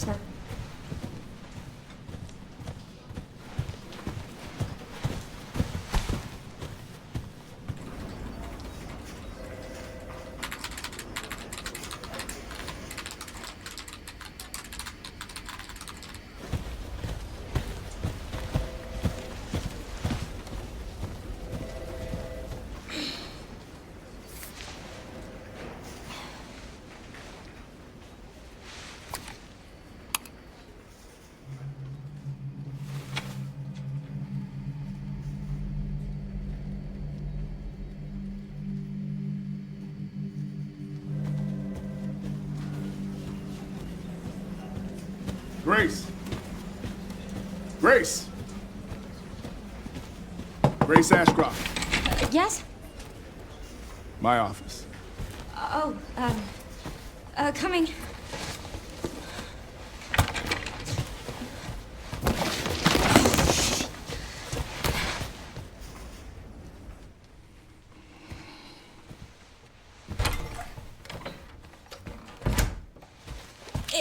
sir. Grace! Grace! Grace Ashcroft. Yes? My office. Oh, coming.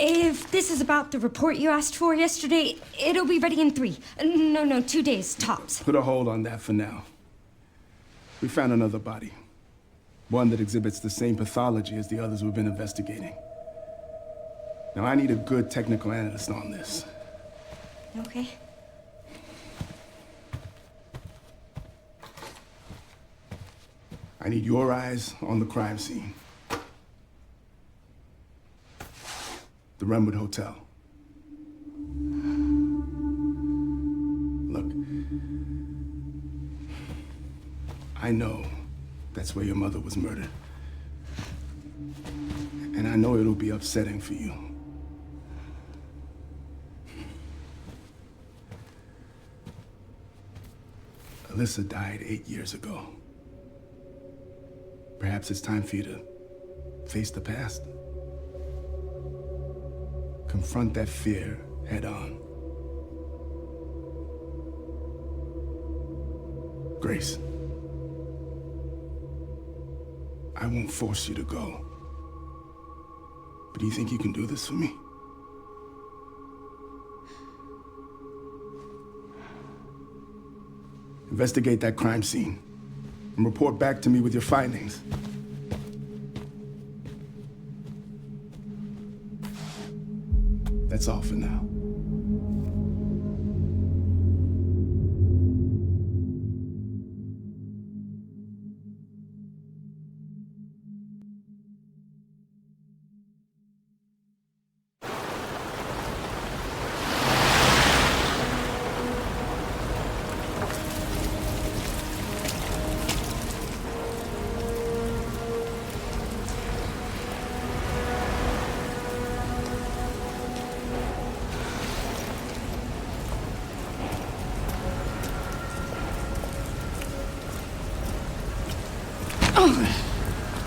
If this is about the report you asked for yesterday, it'll be ready in 3. No, 2 days, tops. Put a hold on that for now. We found another body. One that exhibits the same pathology as the others we've been investigating. Now, I need a good technical analyst on this. Okay. I need your eyes on the crime scene. The Renwood Hotel. Look, I know that's where your mother was murdered. And I know it'll be upsetting for you. Alyssa died 8 years ago. Perhaps it's time for you to face the past. Confront that fear head on. Grace, I won't force you to go. But do you think you can do this for me? Investigate that crime scene and report back to me with your findings. That's all for now.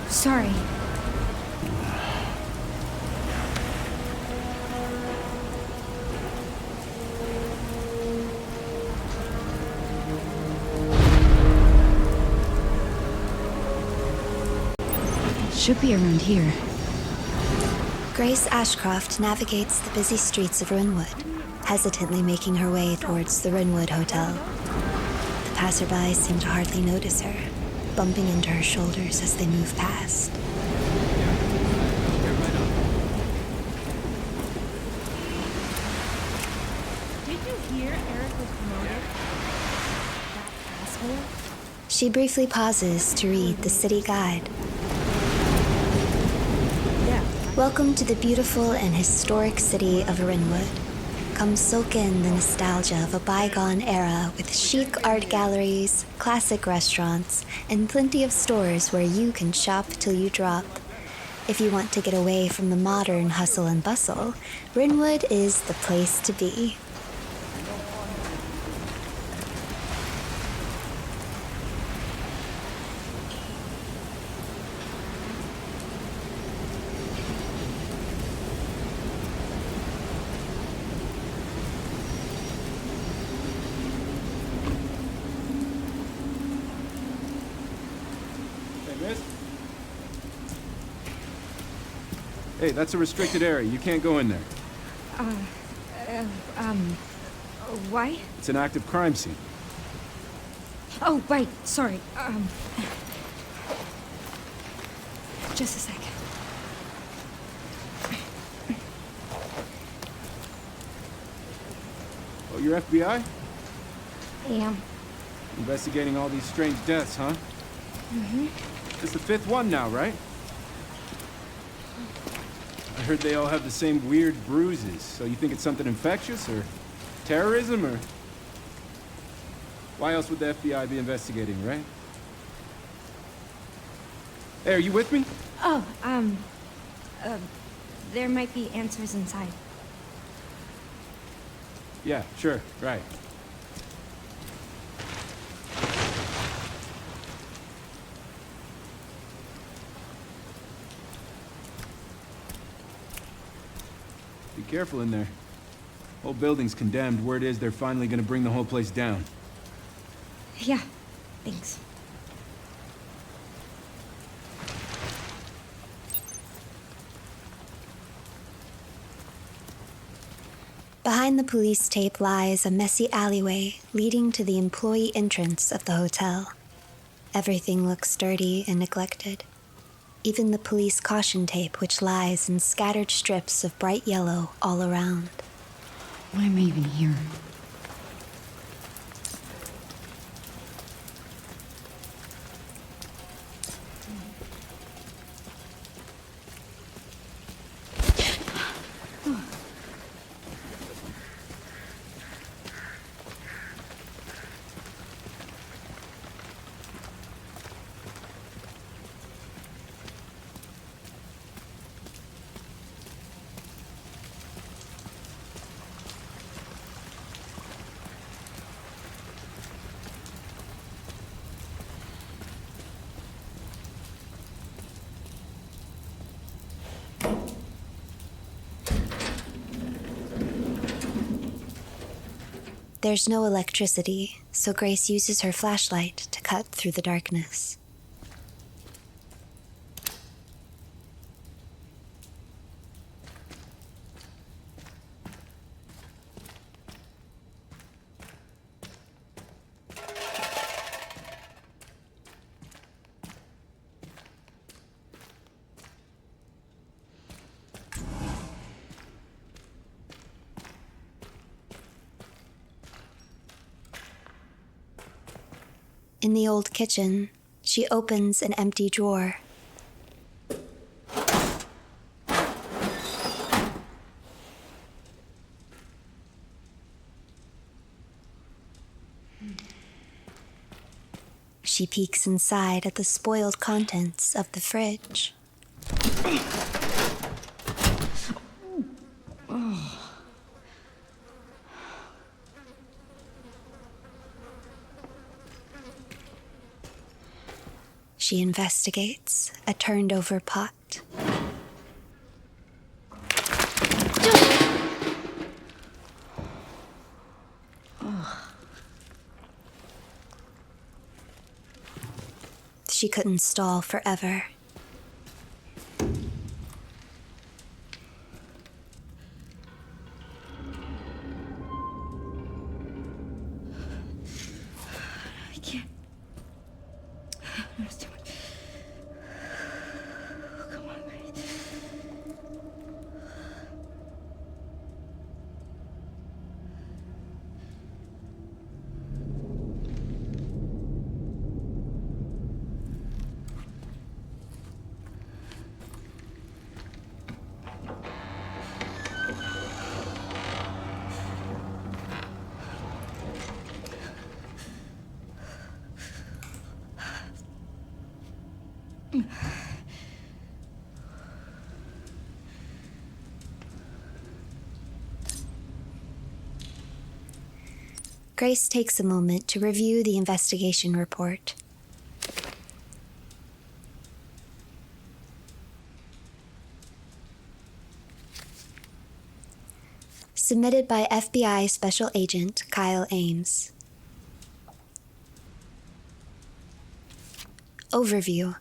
Sorry. Should be around here. Grace Ashcroft navigates the busy streets of Rinwood, hesitantly making her way towards the Rinwood Hotel. The passersby seem to hardly notice her, bumping into her shoulders as they move past. Did you hear Eric was promoted? That asshole? She briefly pauses to read the city guide. Yeah. Welcome to the beautiful and historic city of Rinwood. Come soak in the nostalgia of a bygone era with chic art galleries, classic restaurants, and plenty of stores where you can shop till you drop. If you want to get away from the modern hustle and bustle, Rinwood is the place to be. Hey, that's a restricted area. You can't go in there. Why? It's an active crime scene. Oh, right. Sorry. Just a sec. Oh, you're FBI? Yeah. Investigating all these strange deaths, huh? Mm-hmm. It's the 5th one now, right? I heard they all have the same weird bruises, so you think it's something infectious, or terrorism, or... Why else would the FBI be investigating, right? Hey, are you with me? Oh, there might be answers inside. Yeah, sure, right. Be careful in there. Whole building's condemned. Word is they're finally gonna bring the whole place down. Yeah, thanks. Behind the police tape lies a messy alleyway leading to the employee entrance of the hotel. Everything looks dirty and neglected. Even the police caution tape, which lies in scattered strips of bright yellow all around. Why am I even here? There's no electricity, so Grace uses her flashlight to cut through the darkness. In the old kitchen, she opens an empty drawer. She peeks inside at the spoiled contents of the fridge. She investigates a turned-over pot. She couldn't stall forever. I can't. It's too much. Come on, Grace. Grace takes a moment to review the investigation report. Submitted by FBI Special Agent Kyle Ames. Overview.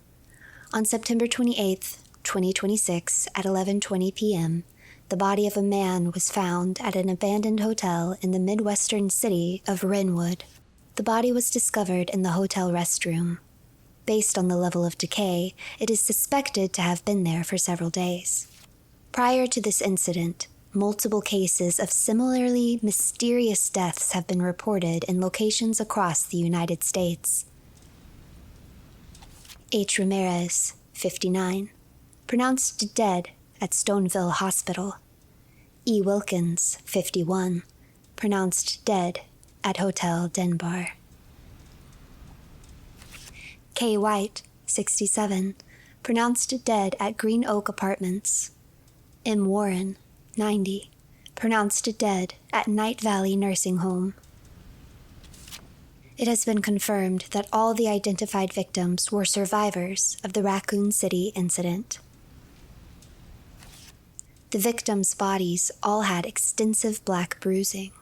On September 28th, 2026 at 11:20 p.m., the body of a man was found at an abandoned hotel in the Midwestern city of Rinwood. The body was discovered in the hotel restroom. Based on the level of decay, it is suspected to have been there for several days. Prior to this incident, multiple cases of similarly mysterious deaths have been reported in locations across the United States. H. Ramirez, 59, pronounced dead at Stoneville Hospital. E. Wilkins, 51, pronounced dead at Hotel Denbar. K. White, 67, pronounced dead at Green Oak Apartments. M. Warren, 90, pronounced dead at Night Valley Nursing Home. It has been confirmed that all the identified victims were survivors of the Raccoon City incident. The victims' bodies all had extensive black bruising.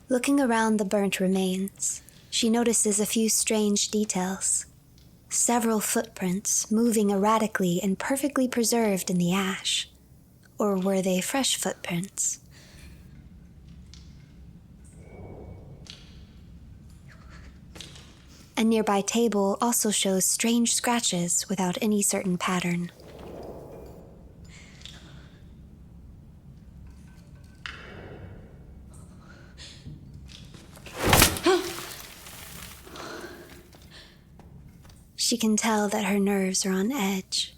Looking around the burnt remains, she notices a few strange details. Several footprints moving erratically and perfectly preserved in the ash. Or were they fresh footprints? A nearby table also shows strange scratches without any certain pattern. She can tell that her nerves are on edge,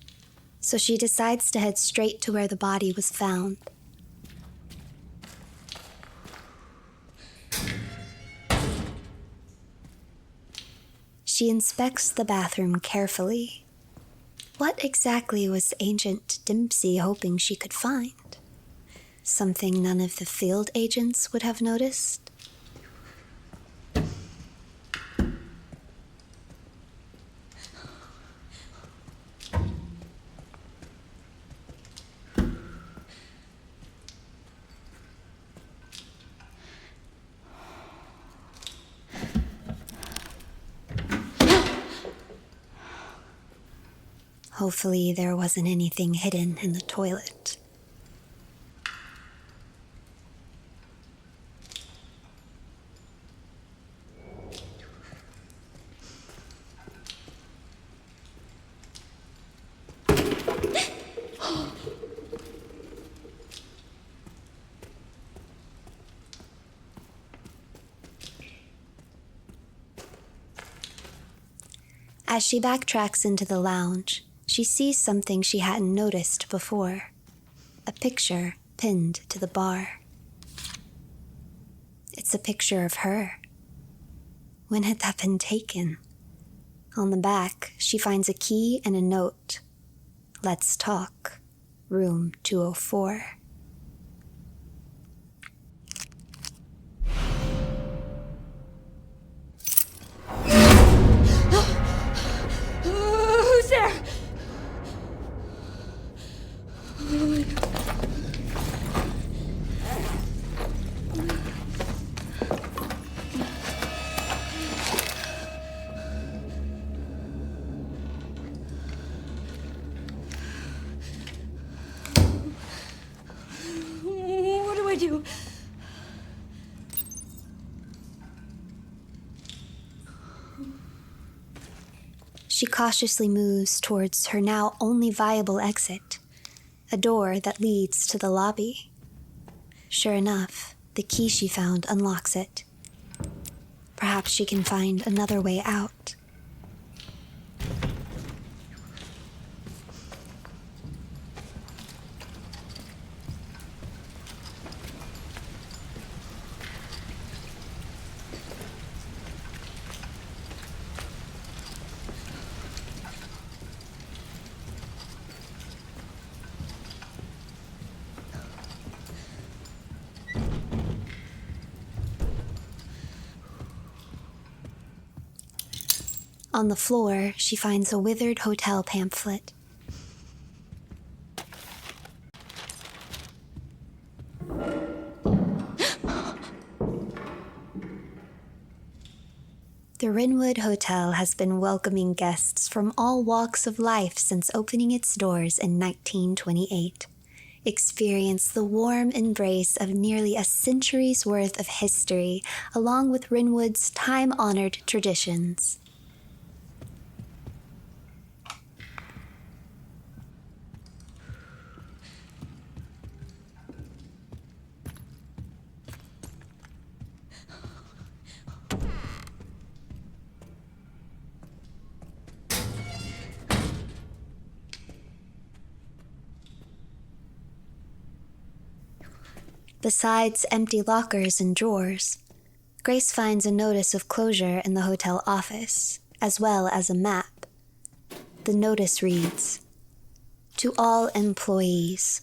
so she decides to head straight to where the body was found. She inspects the bathroom carefully. What exactly was Agent Dempsey hoping she could find? Something none of the field agents would have noticed? Hopefully there wasn't anything hidden in the toilet. As she backtracks into the lounge, she sees something she hadn't noticed before. A picture pinned to the bar. It's a picture of her. When had that been taken? On the back, she finds a key and a note. Let's talk. Room 204. Who's there? What do I do? She cautiously moves towards her now only viable exit, a door that leads to the lobby. Sure enough, the key she found unlocks it. Perhaps she can find another way out. On the floor, she finds a withered hotel pamphlet. The Rinwood Hotel has been welcoming guests from all walks of life since opening its doors in 1928. Experience the warm embrace of nearly a century's worth of history, along with Rinwood's time-honored traditions. Besides empty lockers and drawers, Grace finds a notice of closure in the hotel office, as well as a map. The notice reads, "To all employees,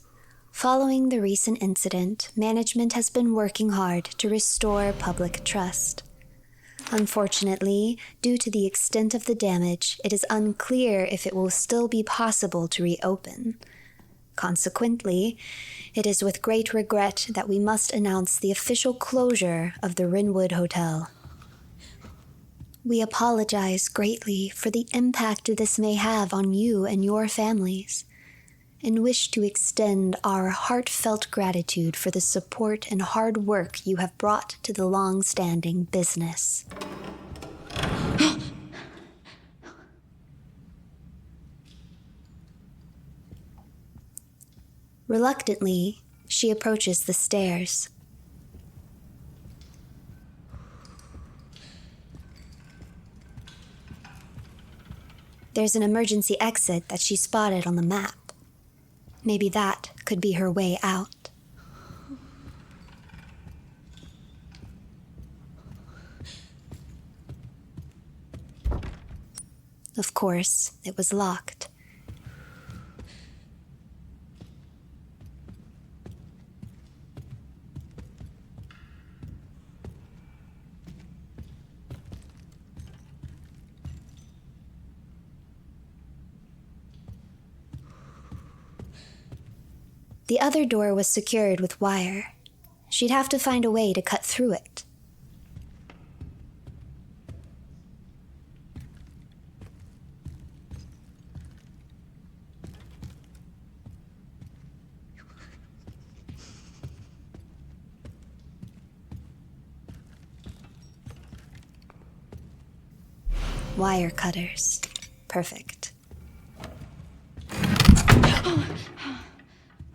following the recent incident, management has been working hard to restore public trust. Unfortunately, due to the extent of the damage, it is unclear if it will still be possible to reopen. Consequently, it is with great regret that we must announce the official closure of the Rinwood Hotel. We apologize greatly for the impact this may have on you and your families, and wish to extend our heartfelt gratitude for the support and hard work you have brought to the long-standing business." Reluctantly, she approaches the stairs. There's an emergency exit that she spotted on the map. Maybe that could be her way out. Of course, it was locked. The other door was secured with wire. She'd have to find a way to cut through it. Wire cutters. Perfect.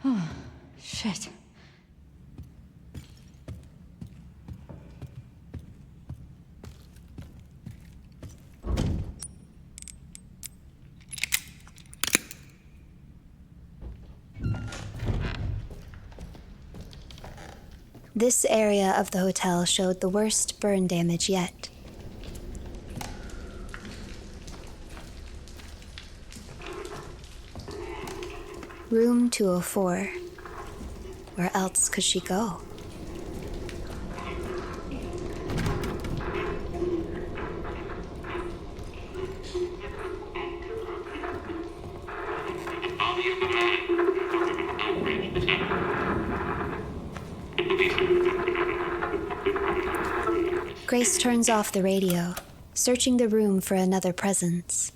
Oh, shit. This area of the hotel showed the worst burn damage yet. Room 204. Where else could she go? Grace turns off the radio, searching the room for another presence.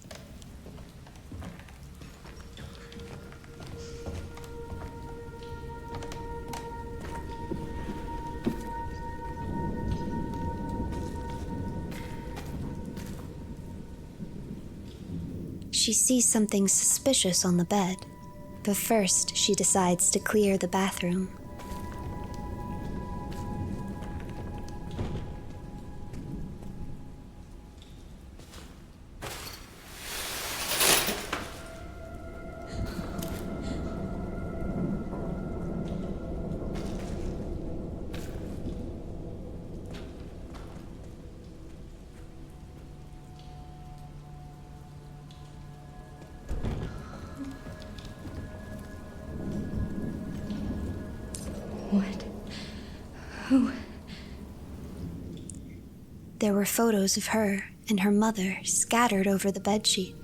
She sees something suspicious on the bed, but first she decides to clear the bathroom. What? Who? There were photos of her and her mother scattered over the bedsheet.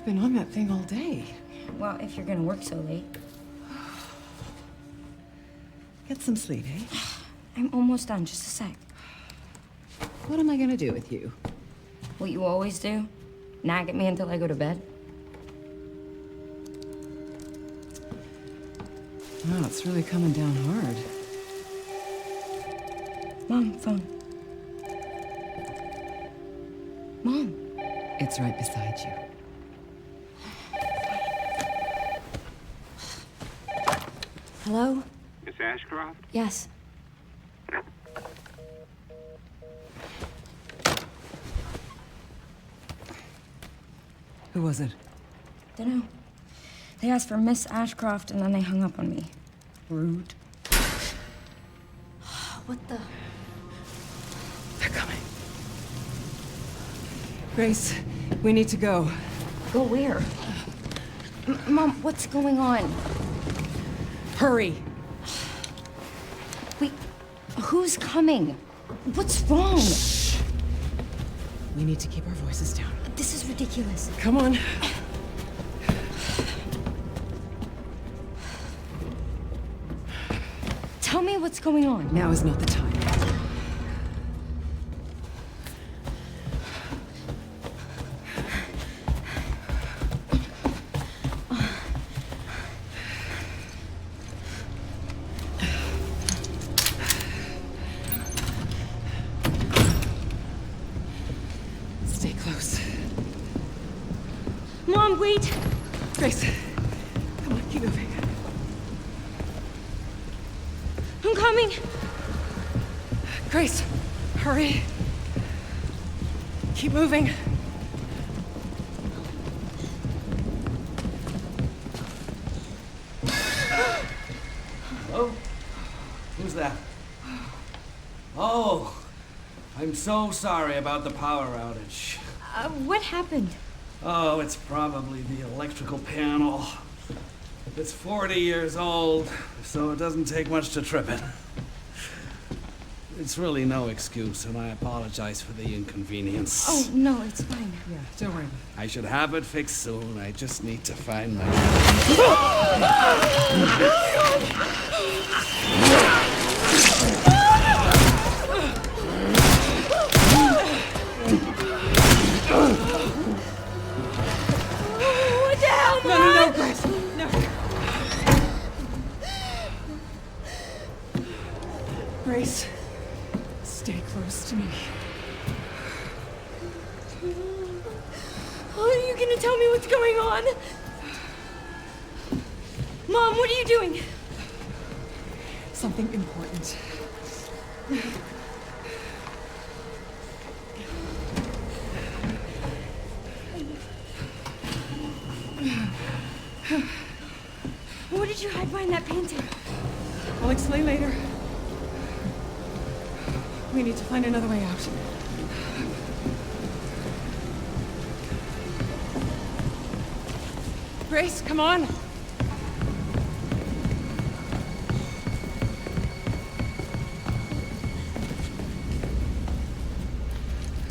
been on that thing all day. Well, if you're gonna work so late. Get some sleep, eh? I'm almost done, just a sec. What am I gonna do with you? What you always do? Nag at me until I go to bed? Wow, it's really coming down hard. Mom, phone. Mom. It's right beside you. Hello? Miss Ashcroft? Yes. Who was it? Dunno. They asked for Miss Ashcroft and then they hung up on me. Rude. What the? They're coming. Grace, we need to go. Go where? Mom, what's going on? Hurry! Wait, who's coming? What's wrong? We need to keep our voices down. This is ridiculous. Come on. Tell me what's going on. Now is not the time. Stay close. Mom, wait! Grace, come on, keep moving. I'm coming! Grace, hurry. Keep moving. Hello? Who's that? Oh, I'm so sorry about the power outage. What happened? Oh, it's probably the electrical panel. It's 40 years old, so it doesn't take much to trip it. It's really no excuse, and I apologize for the inconvenience. Oh, no, it's fine. Yeah, don't worry about I should have it fixed soon. I just need to find my... What the hell, Mom? No, Grace, no. Grace, stay close to me. Are you gonna tell me what's going on? Mom, what are you doing? Something important. What did you hide behind that painting? I'll explain later. We need to find another way out. Grace, come on!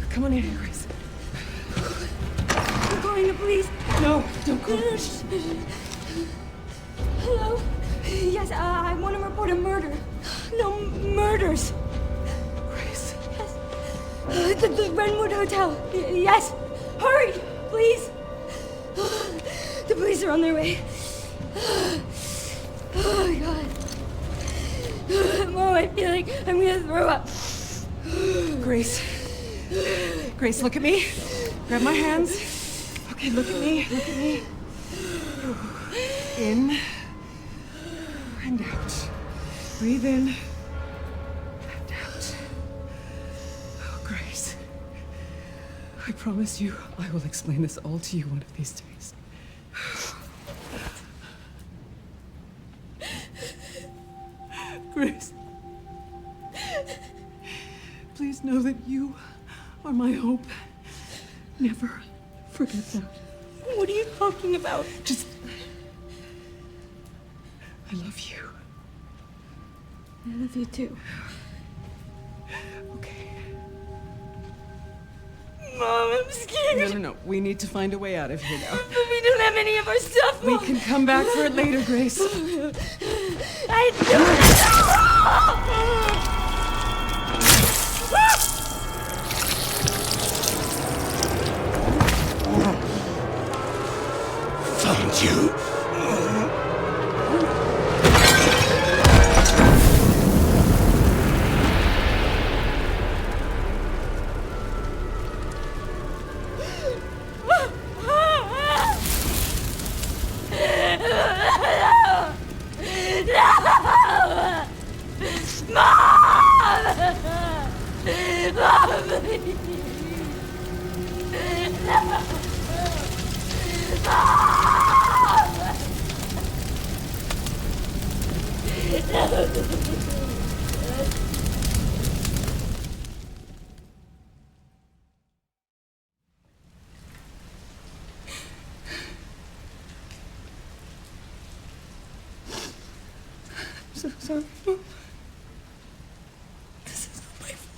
Come on in here, Grace. I'm calling the police. No, don't go. Hello? Yes, I want to report a murder. No, murders. Grace. Yes. The Renwood Hotel. Yes. Hurry, please. The police are on their way. Oh, my God. Mom, I feel like I'm going to throw up. Grace. Grace, look at me. Grab my hands. Okay, look at me. Look at me. In. And out. Breathe in. And out. Oh, Grace. I promise you, I will explain this all to you one of these days. Grace. Please know that you are my hope. Never forget that. What are you talking about? Just... I love you. I love you too. Okay. Mom, I'm scared. No. We need to find a way out of here now. But we don't have any of our stuff, We Mom. can come back for it later, Grace. I Found you. So sorry, Mom. This is not my fault.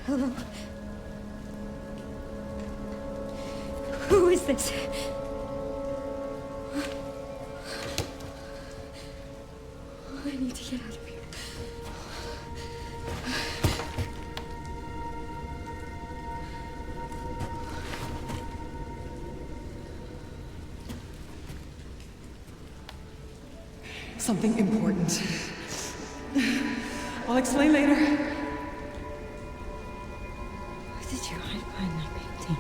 Hello? Who is this? I need to get out of here. Something important. I'll explain later. Where did you hide behind my painting?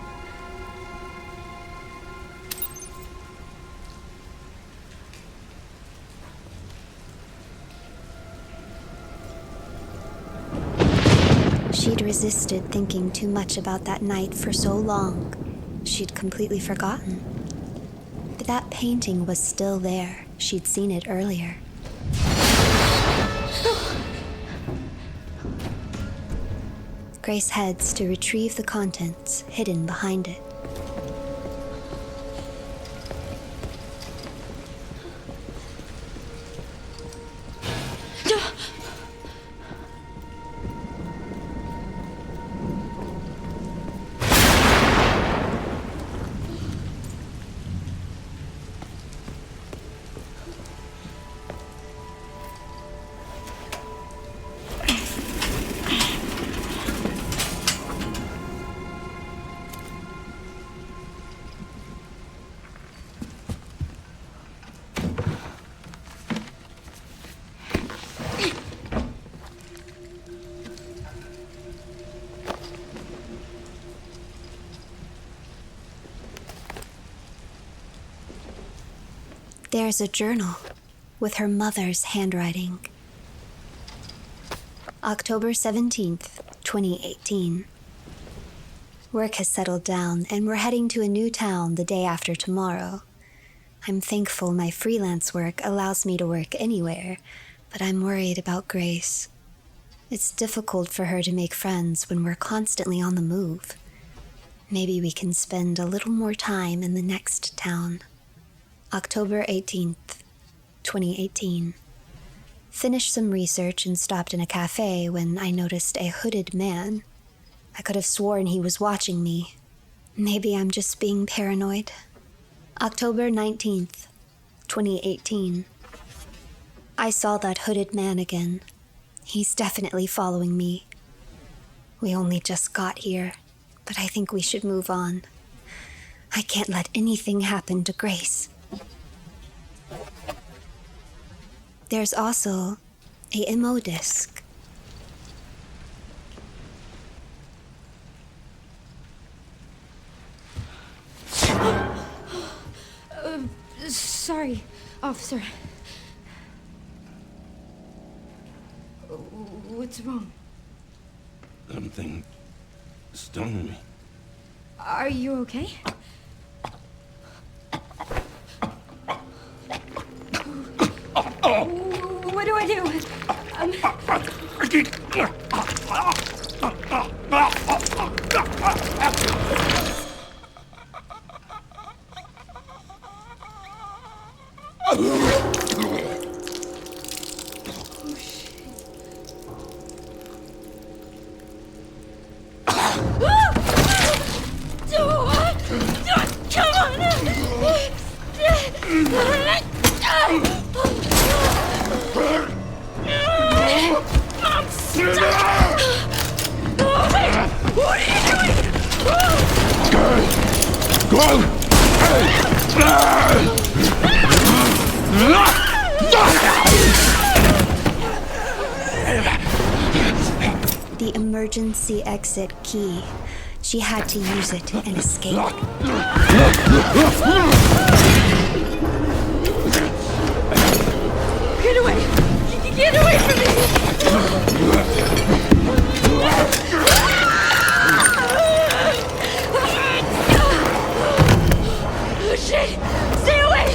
She'd resisted thinking too much about that night for so long, she'd completely forgotten. But that painting was still there. She'd seen it earlier. Grace heads to retrieve the contents hidden behind it. There's a journal with her mother's handwriting. October 17th, 2018. Work has settled down and we're heading to a new town the day after tomorrow. I'm thankful my freelance work allows me to work anywhere, but I'm worried about Grace. It's difficult for her to make friends when we're constantly on the move. Maybe we can spend a little more time in the next town. October 18th, 2018. Finished some research and stopped in a cafe when I noticed a hooded man. I could have sworn he was watching me. Maybe I'm just being paranoid. October 19th, 2018. I saw that hooded man again. He's definitely following me. We only just got here, but I think we should move on. I can't let anything happen to Grace. There's also a MO disc. sorry, officer. What's wrong? Something stung me. Are you okay? What do I do? The emergency exit key. She had to use it and escape. Get away! Get away from me! Oh shit! Stay away!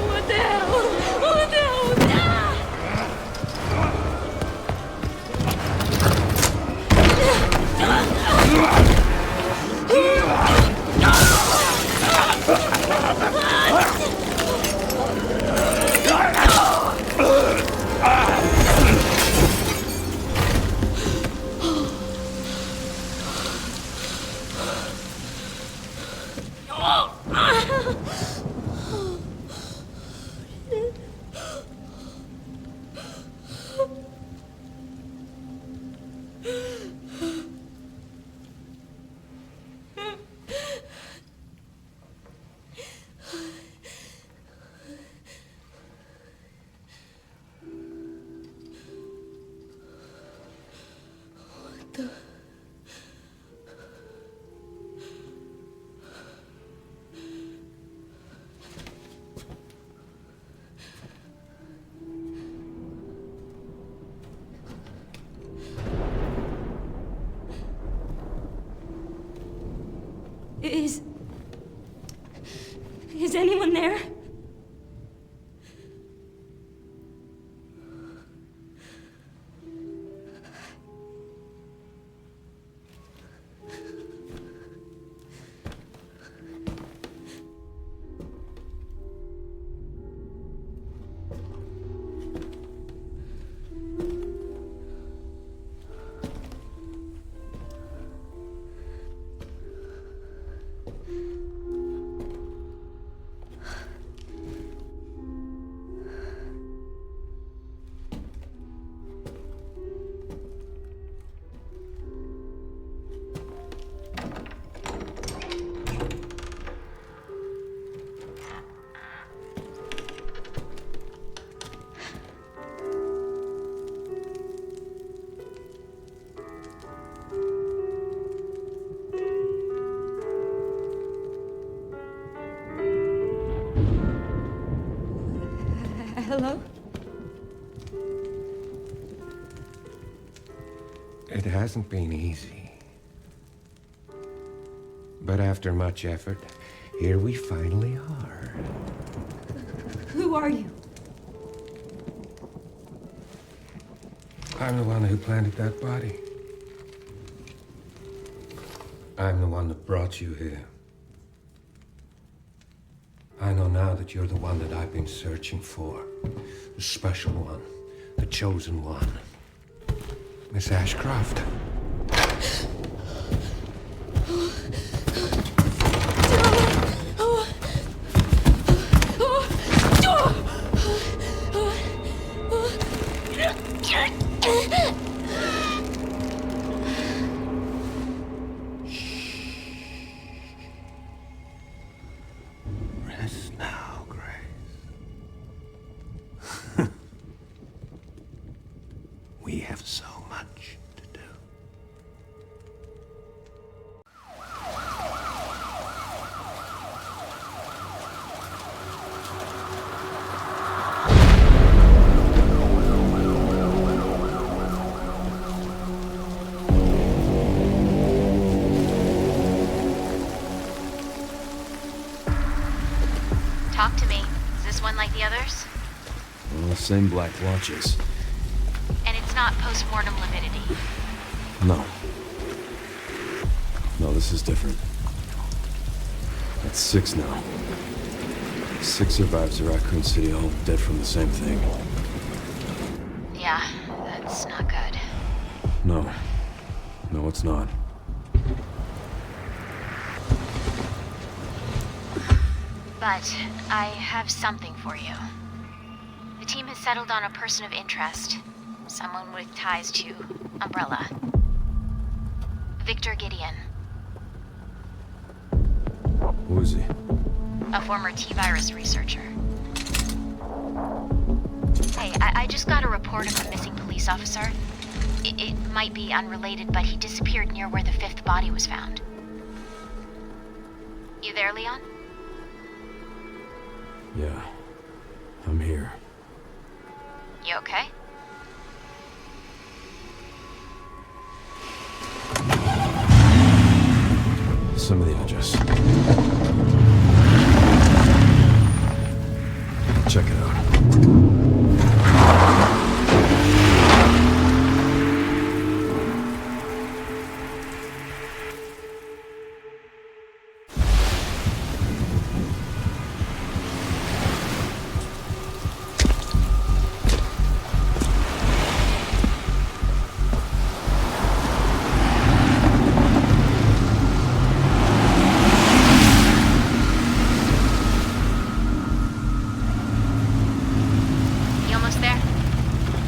What the hell? What the hell? Is anyone there? Hello? It hasn't been easy. But after much effort, here we finally are. Who are you? I'm the one who planted that body. I'm the one that brought you here. I know now that you're the one that I've been searching for. The special one. The chosen one. Miss Ashcroft. same black blotches. And it's not post-mortem lividity. No. No, this is different. That's 6 now. 6 survivors of Raccoon City, all dead from the same thing. Yeah, that's not good. No. No, it's not. But I have something for you. The team has settled on a person of interest. Someone with ties to Umbrella. Victor Gideon. Who is he? A former T-virus researcher. Hey, I just got a report of a missing police officer. It might be unrelated, but he disappeared near where the 5th body was found. You there, Leon? Yeah. I'm here. You okay? Some of the edges. Check it out.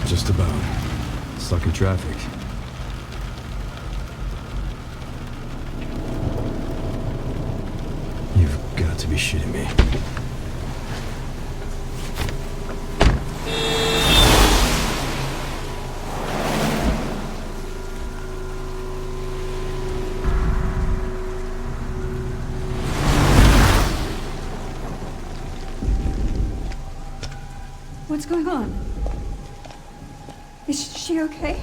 Just about. Stuck in traffic. You've got to be shitting me. What's going on? Is she okay?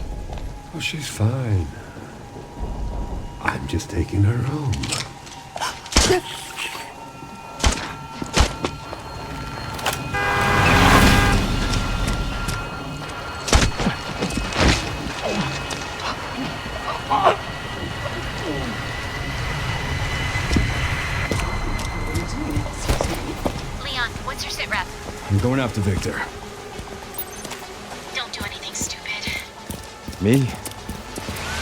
Oh, she's fine. I'm just taking her home. Leon, what's your sit rep? I'm going after Victor. Don't do anything stupid. Me?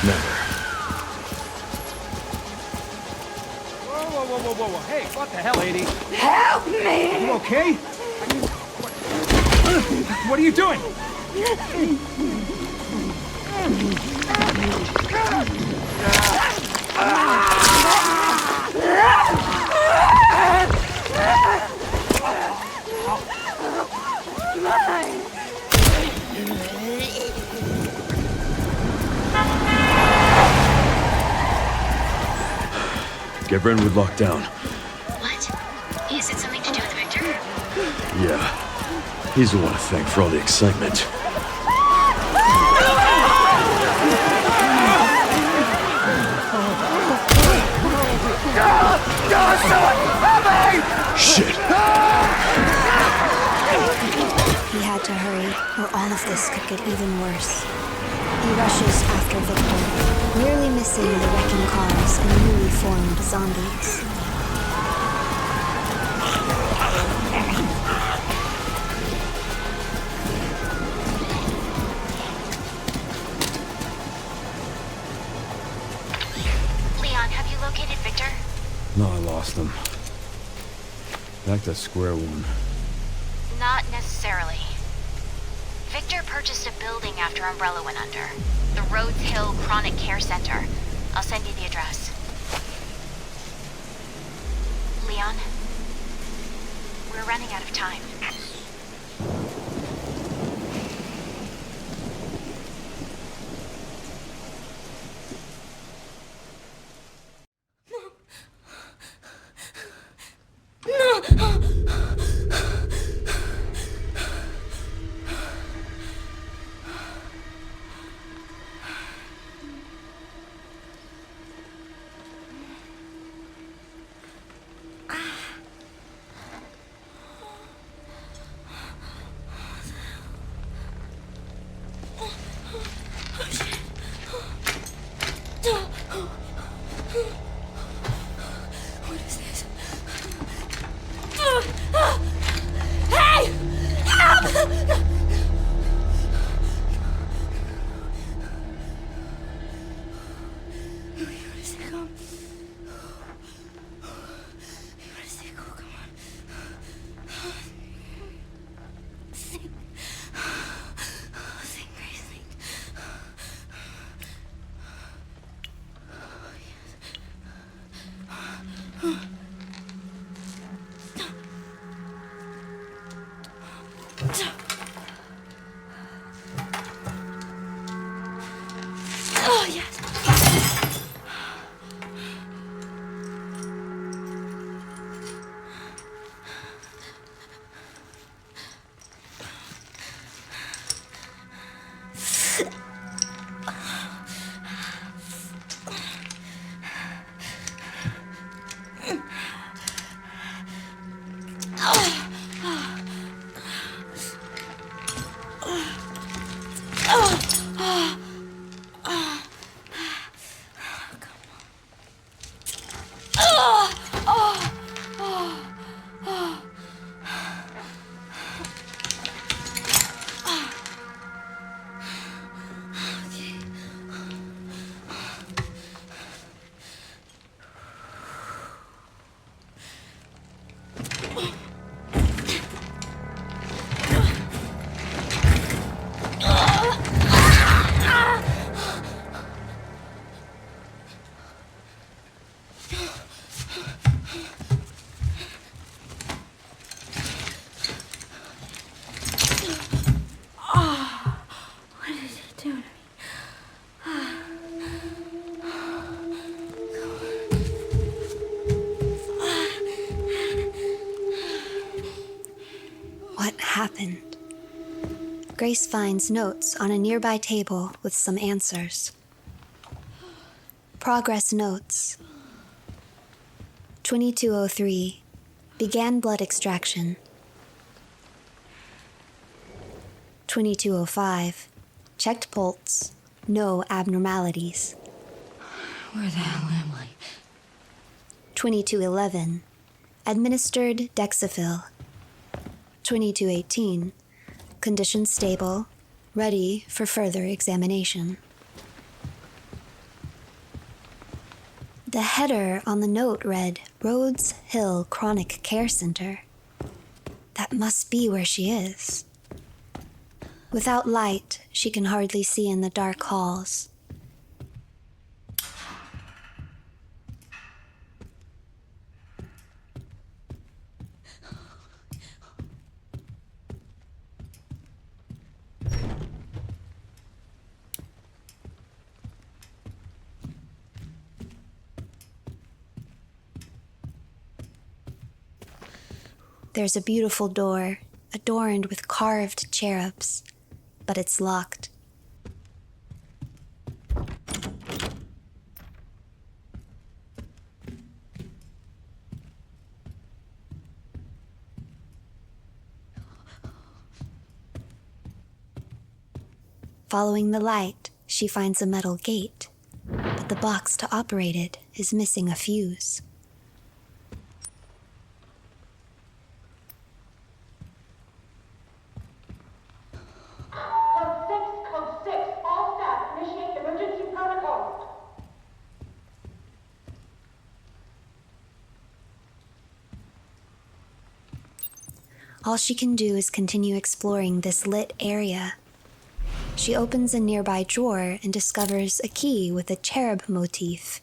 Never. Whoa. Hey, what the hell, lady? Help me! Are you okay? What are you doing? Get Brentwood locked down. What? Is it something to do with Victor? Yeah. He's the one to thank for all the excitement. Shit! He had to hurry, or all of this could get even worse. He rushes after Victor, nearly missing the wrecking cars and newly formed zombies. Leon, have you located Victor? No, I lost him. Back to square one. Not necessarily. Victor purchased a building after Umbrella went under. The Rhodes Hill Chronic Care Center. I'll send you the address. Leon, we're running out of time. What is this? Hey! Help! Where does it come? Where does it go? Come on. Sing. Sing, Grace, sing. Oh, yes. Happened. Grace finds notes on a nearby table with some answers. Progress notes. 2203. Began blood extraction. 2205. Checked pulse. No abnormalities. Where the hell am I? 2211. Administered Dexafil. 2218. Condition stable. Ready for further examination. The header on the note read, Rhodes Hill Chronic Care Center. That must be where she is. Without light, she can hardly see in the dark halls. There's a beautiful door, adorned with carved cherubs, but it's locked. Following the light, she finds a metal gate, but the box to operate it is missing a fuse. All she can do is continue exploring this lit area. She opens a nearby drawer and discovers a key with a cherub motif.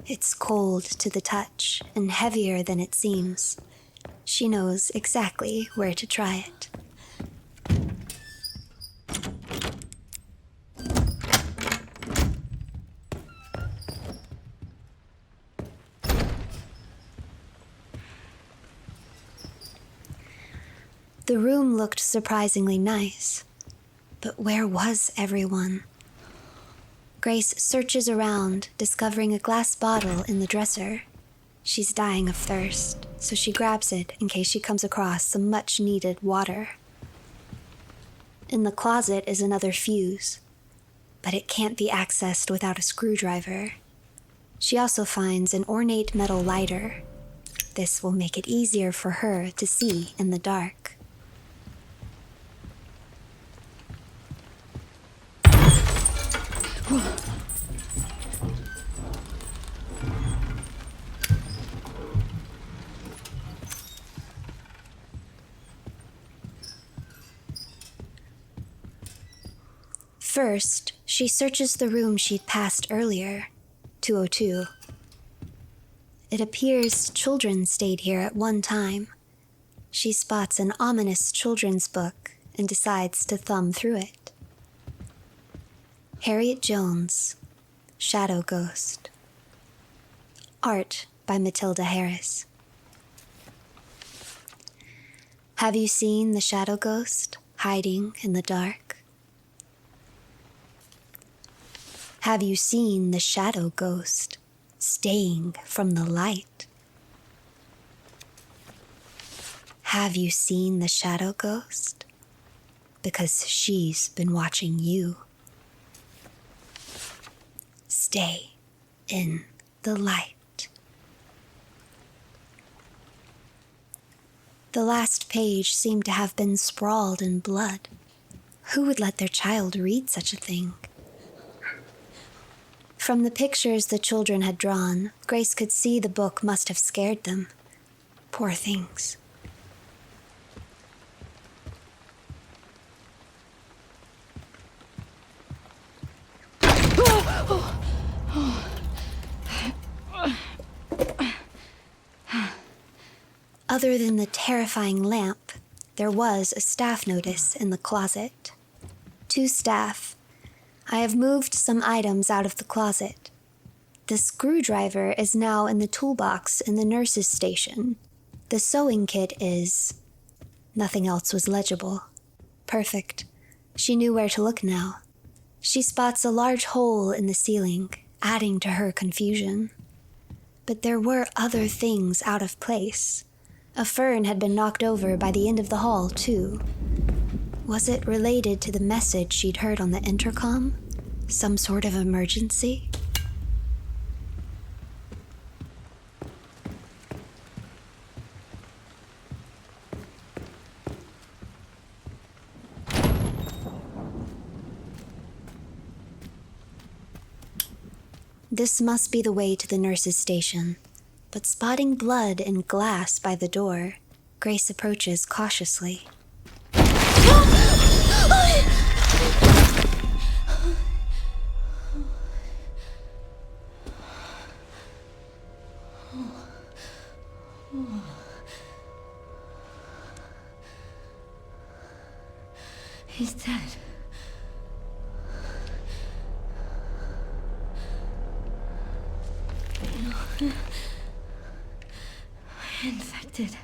It's cold to the touch and heavier than it seems. She knows exactly where to try it. The room looked surprisingly nice, but where was everyone? Grace searches around, discovering a glass bottle in the dresser. She's dying of thirst, so she grabs it in case she comes across some much-needed water. In the closet is another fuse, but it can't be accessed without a screwdriver. She also finds an ornate metal lighter. This will make it easier for her to see in the dark. First, she searches the room she'd passed earlier, 202. It appears children stayed here at one time. She spots an ominous children's book and decides to thumb through it. Harriet Jones, Shadow Ghost. Art by Matilda Harris. Have you seen the shadow ghost hiding in the dark? Have you seen the shadow ghost staying from the light? Have you seen the shadow ghost? Because she's been watching you. Stay in the light. The last page seemed to have been sprawled in blood. Who would let their child read such a thing? From the pictures the children had drawn, Grace could see the book must have scared them. Poor things. Other than the terrifying lamp, there was a staff notice in the closet. To staff, I have moved some items out of the closet. The screwdriver is now in the toolbox in the nurse's station. The sewing kit is... Nothing else was legible. Perfect. She knew where to look now. She spots a large hole in the ceiling, adding to her confusion. But there were other things out of place. A fern had been knocked over by the end of the hall, too. Was it related to the message she'd heard on the intercom? Some sort of emergency? This must be the way to the nurse's station, but spotting blood and glass by the door, Grace approaches cautiously. He's dead. Infected.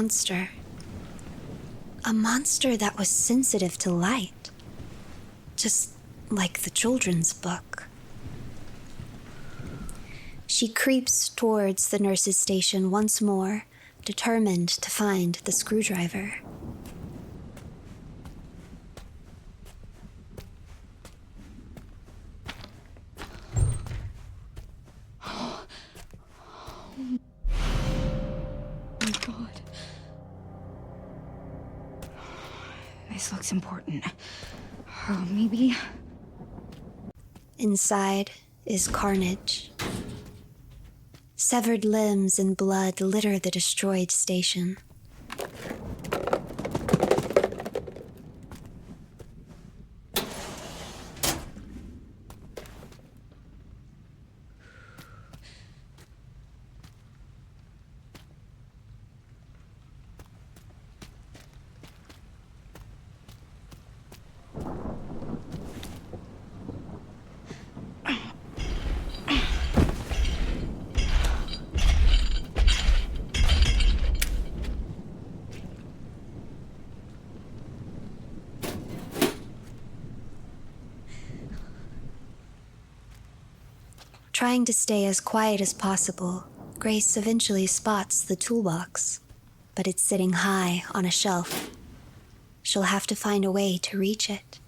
monster. A monster that was sensitive to light. Just like the children's book. She creeps towards the nurse's station once more, determined to find the screwdriver. Oh my God. This looks important. Oh, maybe... Inside is carnage. Severed limbs and blood litter the destroyed station. Trying to stay as quiet as possible, Grace eventually spots the toolbox, but it's sitting high on a shelf. She'll have to find a way to reach it.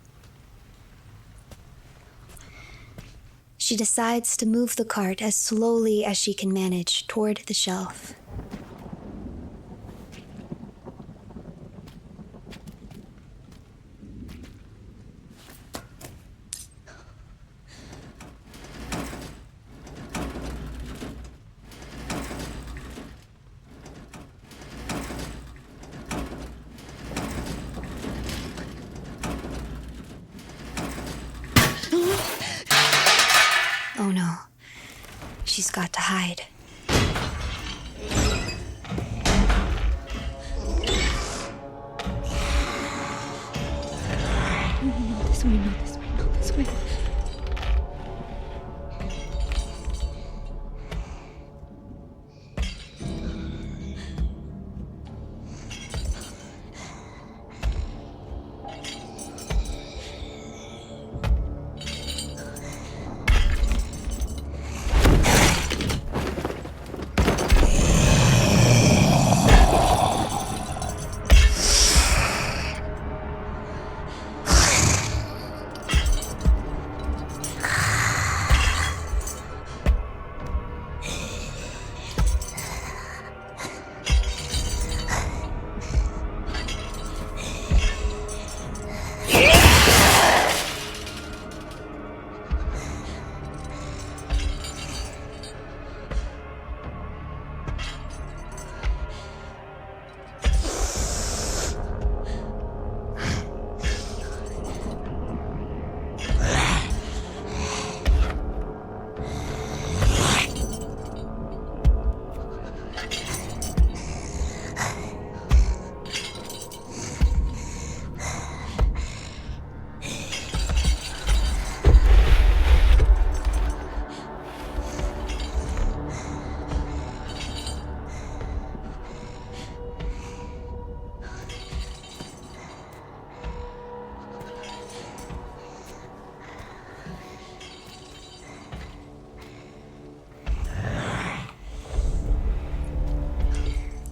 She decides to move the cart as slowly as she can manage toward the shelf. Oh no, she's got to hide. No, this way, not this way, not this way.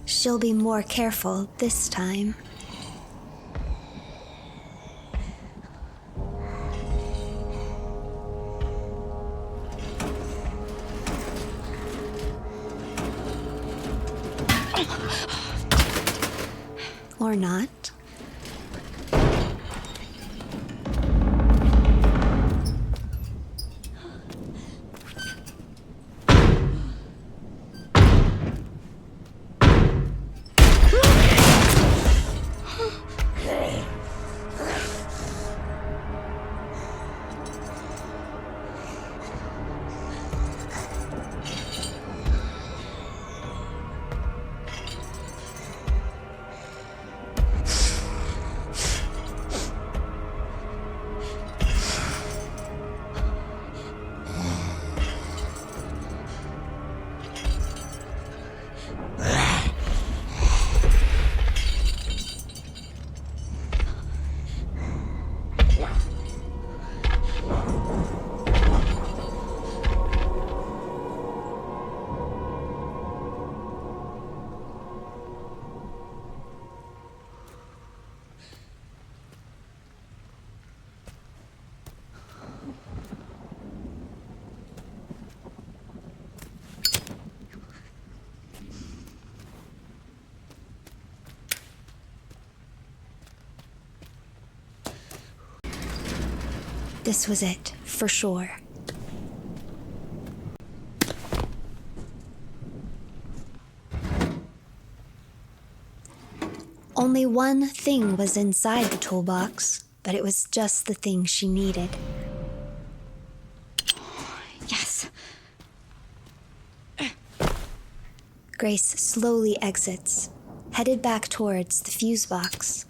She'll be more careful this time. Or not. This was it, for sure. Only one thing was inside the toolbox, but it was just the thing she needed. Yes. Grace slowly exits, headed back towards the fuse box.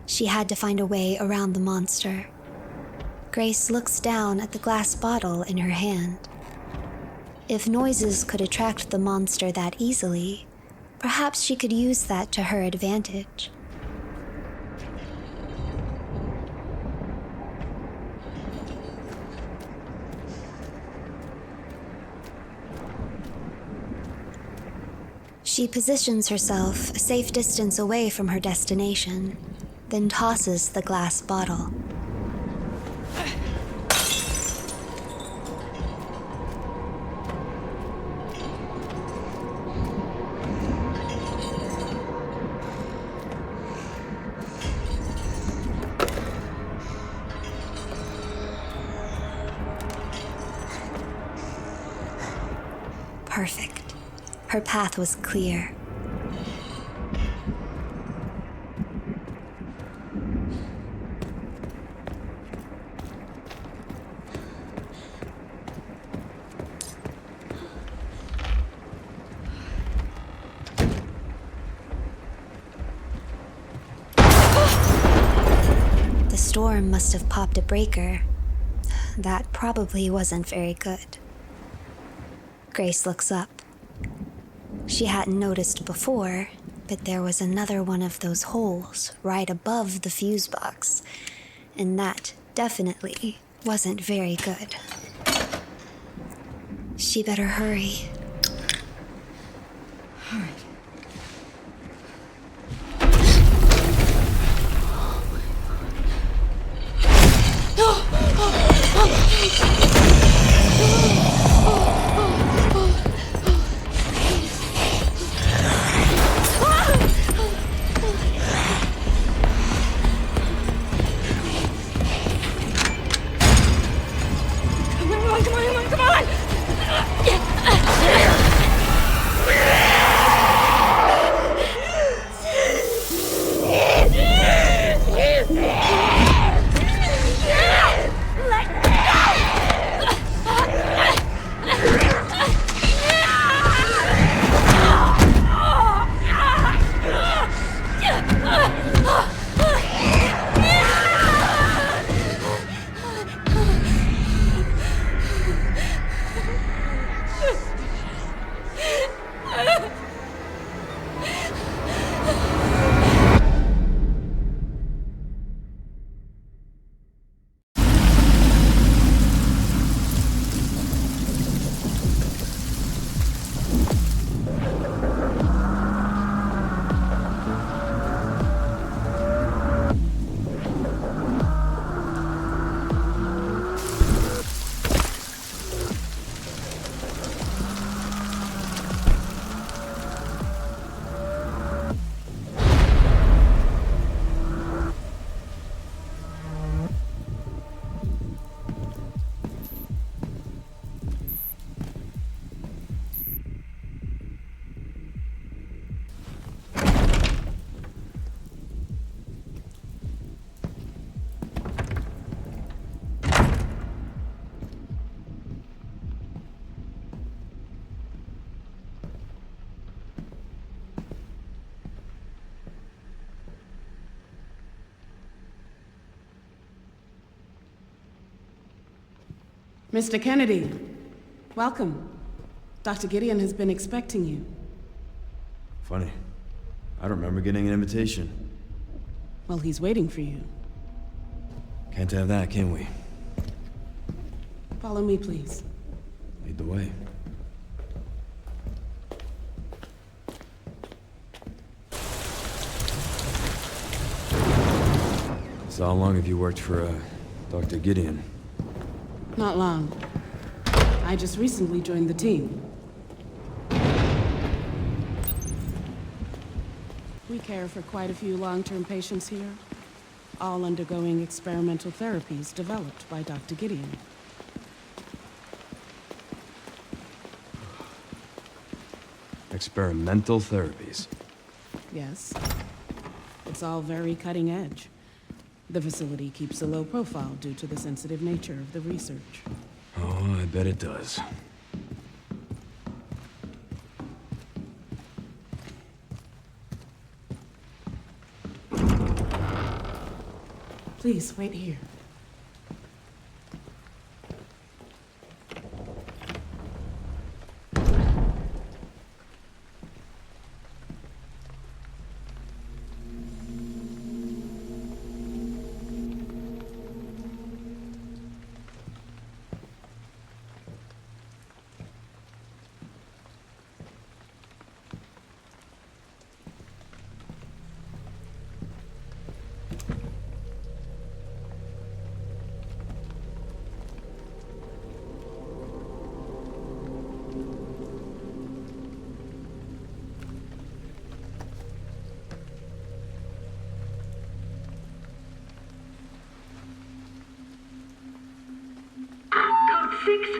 She had to find a way around the monster. Grace looks down at the glass bottle in her hand. If noises could attract the monster that easily, perhaps she could use that to her advantage. She positions herself a safe distance away from her destination, then tosses the glass bottle. Perfect. Her path was clear. The storm must have popped a breaker. That probably wasn't very good. Grace looks up. She hadn't noticed before, but there was another one of those holes right above the fuse box, and that definitely wasn't very good. She better hurry. All right. Mr. Kennedy, welcome. Dr. Gideon has been expecting you. Funny. I don't remember getting an invitation. Well, he's waiting for you. Can't have that, can we? Follow me, please. Lead the way. So how long have you worked for, Dr. Gideon? Not long. I just recently joined the team. We care for quite a few long-term patients here, all undergoing experimental therapies developed by Dr. Gideon. Experimental therapies. Yes. It's all very cutting edge. The facility keeps a low profile due to the sensitive nature of the research. Oh, I bet it does. Please, wait here.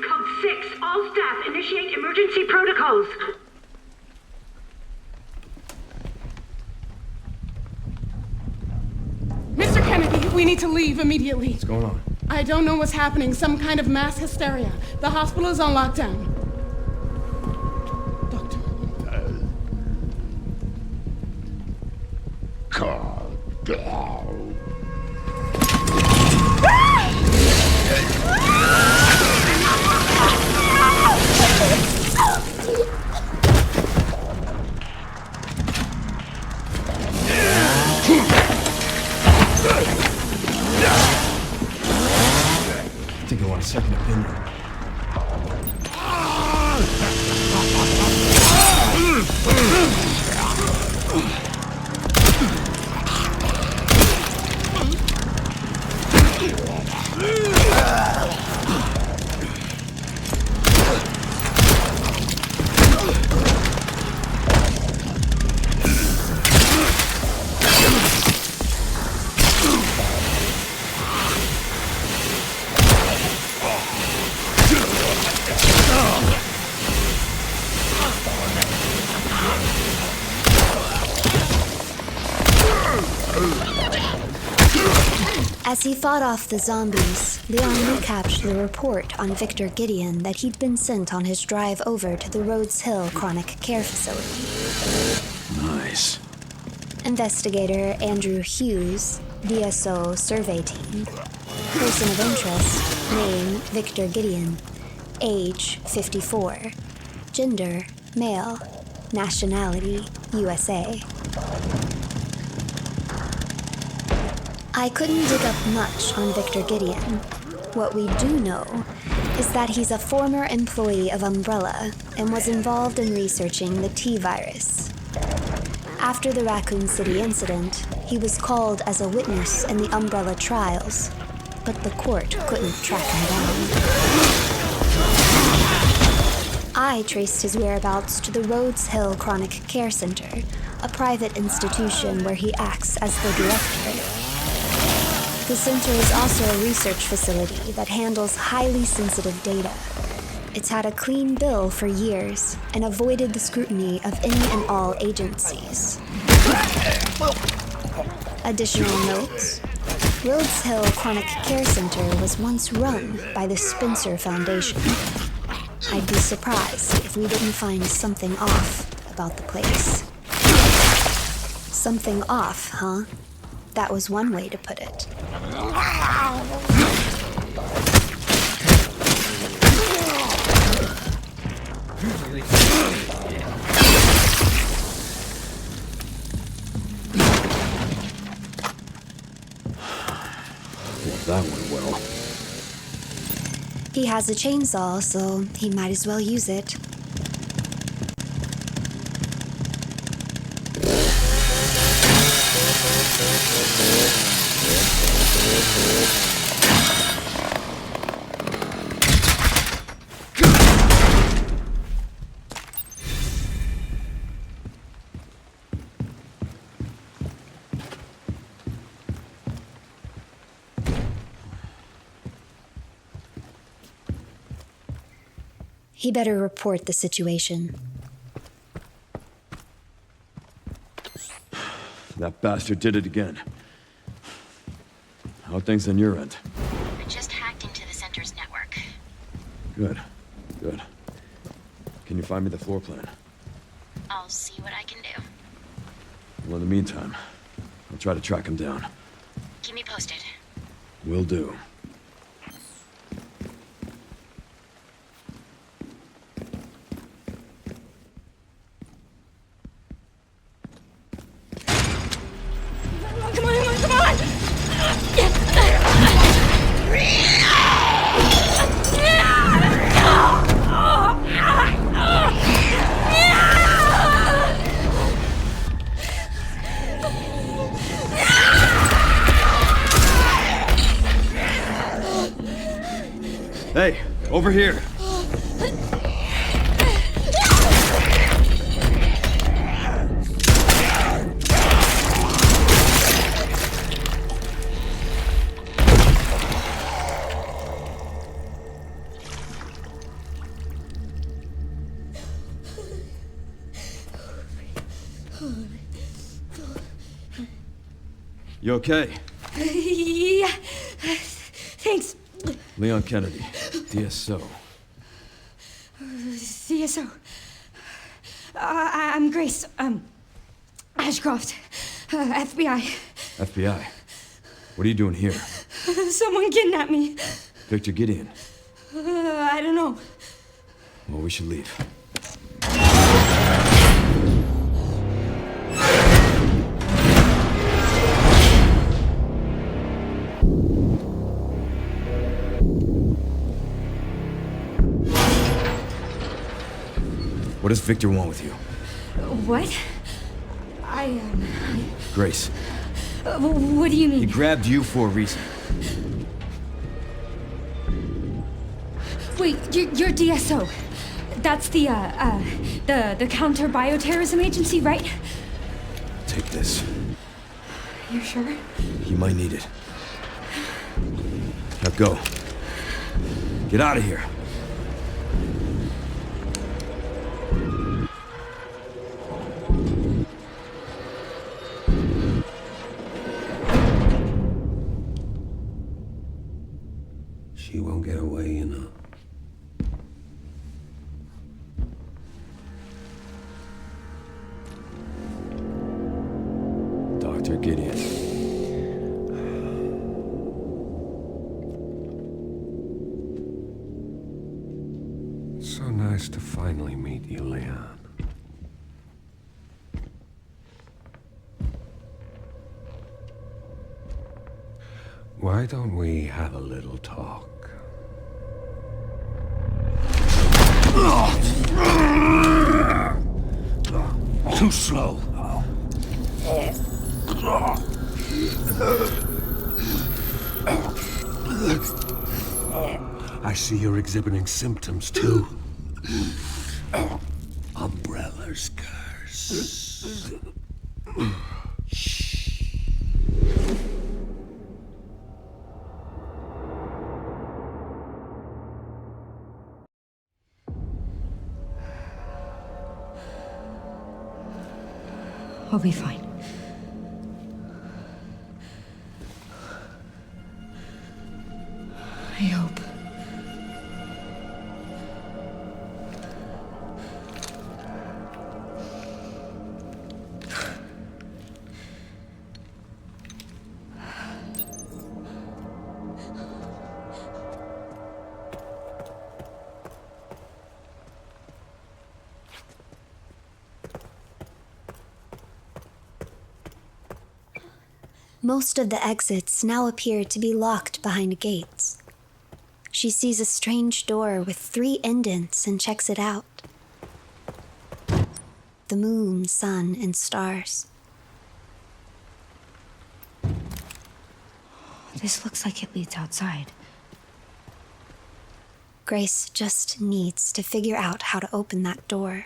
Code 6, all staff initiate emergency protocols. Mr. Kennedy, we need to leave immediately. What's going on? I don't know what's happening. Some kind of mass hysteria. The hospital is on lockdown. Doctor. Calm down. I think I want a second opinion. As he fought off the zombies, Leon recapped the report on Victor Gideon that he'd been sent on his drive over to the Rhodes Hill Chronic Care Facility. Nice. Investigator Andrew Hughes, DSO Survey Team. Person of interest, name Victor Gideon. Age 54. Gender male. Nationality USA. I couldn't dig up much on Victor Gideon. What we do know is that he's a former employee of Umbrella and was involved in researching the T-virus. After the Raccoon City incident, he was called as a witness in the Umbrella trials, but the court couldn't track him down. I traced his whereabouts to the Rhodes Hill Chronic Care Center, a private institution where he acts as the director. The center is also a research facility that handles highly sensitive data. It's had a clean bill for years and avoided the scrutiny of any and all agencies. Additional notes: Rhodes Hill Chronic Care Center was once run by the Spencer Foundation. I'd be surprised if we didn't find something off about the place. Something off, huh? That was one way to put it. That went well. He has a chainsaw, so he might as well use it. He better report the situation. That bastard did it again. How are things on your end? I just hacked into the center's network. Good. Good. Can you find me the floor plan? I'll see what I can do. Well, in the meantime, I'll try to track him down. Keep me posted. Will do. Hey, over here. You okay? Yeah. Thanks. Leon Kennedy, DSO. CSO. I'm Grace. Ashcroft. FBI. FBI? What are you doing here? Someone kidnapped me. Victor Gideon. I don't know. Well, we should leave. What does Victor want with you? What? Grace. What do you mean? He grabbed you for a reason. Wait, you're DSO. That's the counter bioterrorism agency, right? Take this. You sure? You might need it. Now go. Get out of here. She won't get away, you know. Dr. Gideon. So nice to finally meet you, Leon. Why don't we have a little talk? Too slow. I see you're exhibiting symptoms, too. Umbrella's curse. I'll be fine. I hope. Most of the exits now appear to be locked behind gates. She sees a strange door with 3 indents and checks it out. The moon, sun, and stars. This looks like it leads outside. Grace just needs to figure out how to open that door.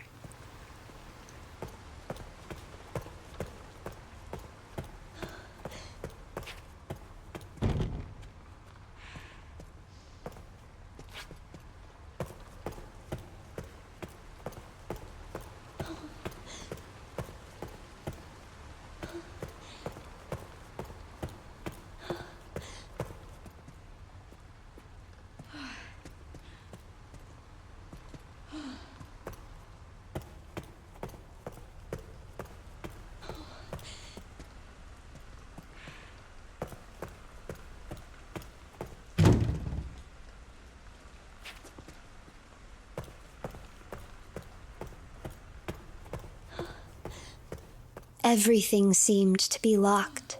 Everything seemed to be locked,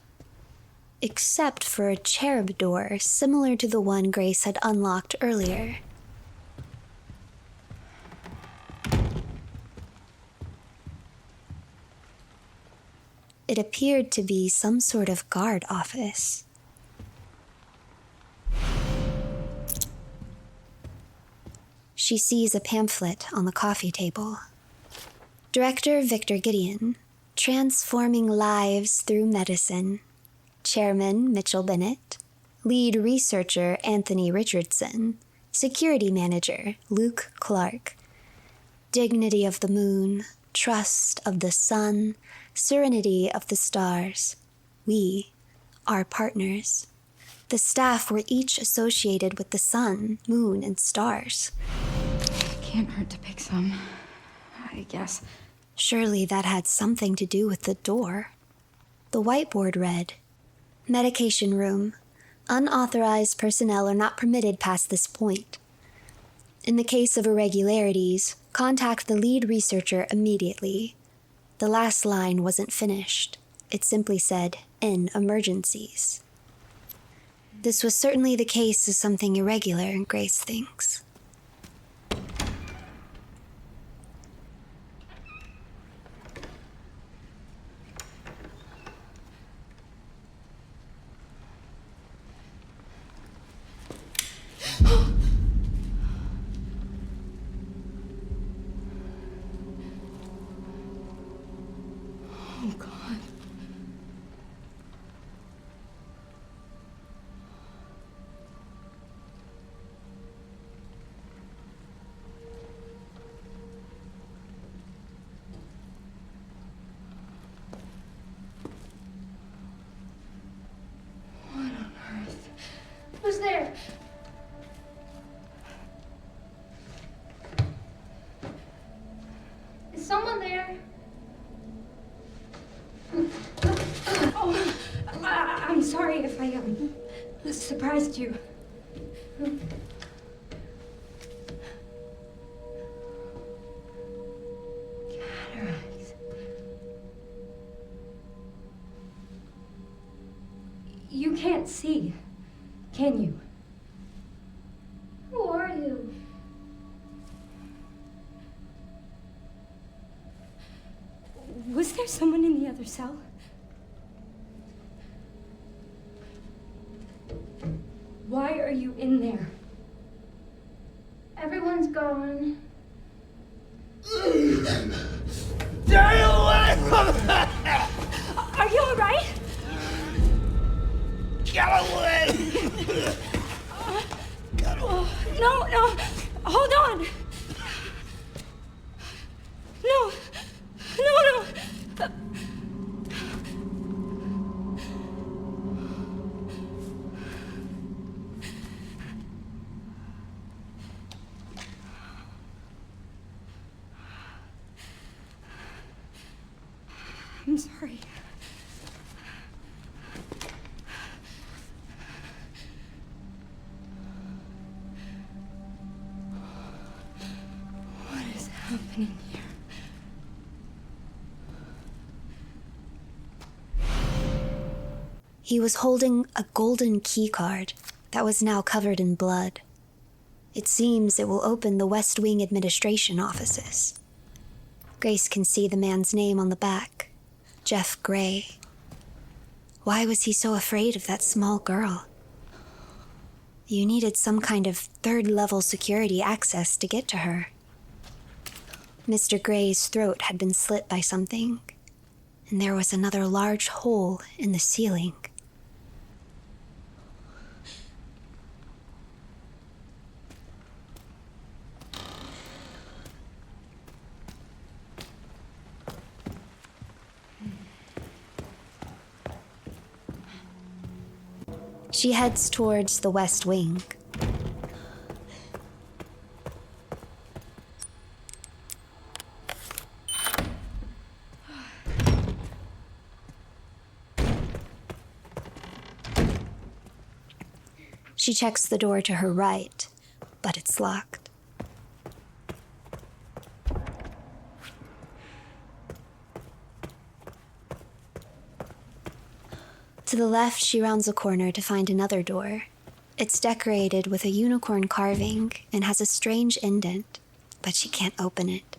except for a cherub door similar to the one Grace had unlocked earlier. It appeared to be some sort of guard office. She sees a pamphlet on the coffee table. Director Victor Gideon, Transforming Lives Through Medicine. Chairman Mitchell Bennett. Lead Researcher Anthony Richardson. Security Manager Luke Clark. Dignity of the Moon. Trust of the Sun. Serenity of the Stars. We are partners. The staff were each associated with the sun, moon, and stars. Can't hurt to pick some, I guess. Surely that had something to do with the door. The whiteboard read, "Medication room. Unauthorized personnel are not permitted past this point. In the case of irregularities, contact the lead researcher immediately." The last line wasn't finished. It simply said, "In emergencies." This was certainly the case of something irregular, Grace thinks. Oh, God. What on earth? Who's there? Is someone there? Oh, I'm sorry if I surprised you. Cataracts. You can't see, can you? Who are you? Was there someone in the other cell? Why are you in there? Everyone's gone. Stay away from that! Are you all right? Get away! No. Hold on. No. I'm sorry. What is happening here? He was holding a golden keycard that was now covered in blood. It seems it will open the West Wing administration offices. Grace can see the man's name on the back, Jeff Gray. Why was he so afraid of that small girl? You needed some kind of third-level security access to get to her. Mr. Gray's throat had been slit by something, and there was another large hole in the ceiling. She heads towards the West Wing. She checks the door to her right, but it's locked. To the left, she rounds a corner to find another door. It's decorated with a unicorn carving and has a strange indent, but she can't open it.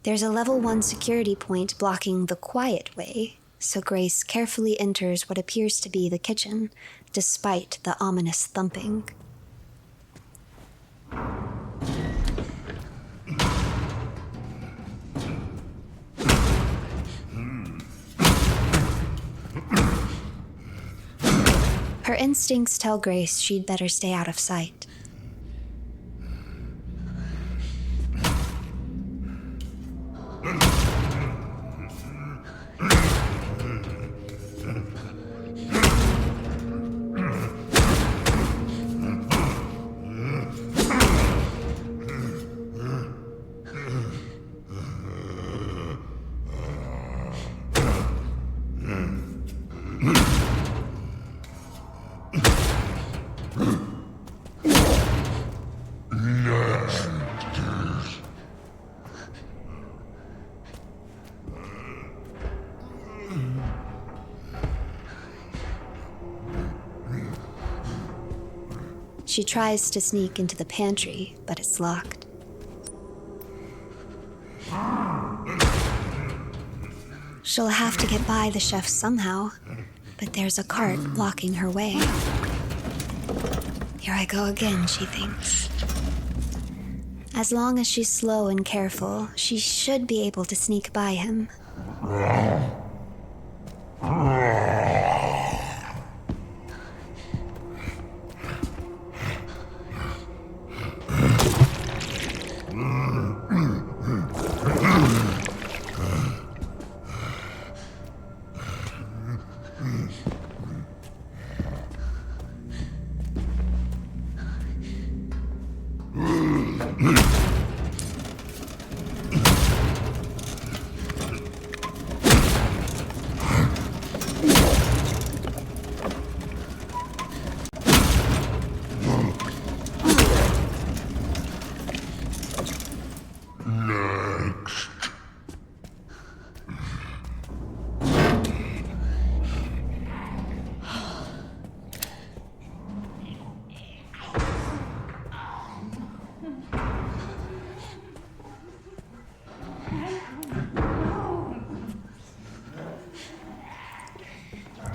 There's a level 1 security point blocking the quiet way, so Grace carefully enters what appears to be the kitchen, despite the ominous thumping. Her instincts tell Grace she'd better stay out of sight. She tries to sneak into the pantry, but it's locked. She'll have to get by the chef somehow, but there's a cart blocking her way. Here I go again, she thinks. As long as she's slow and careful, she should be able to sneak by him.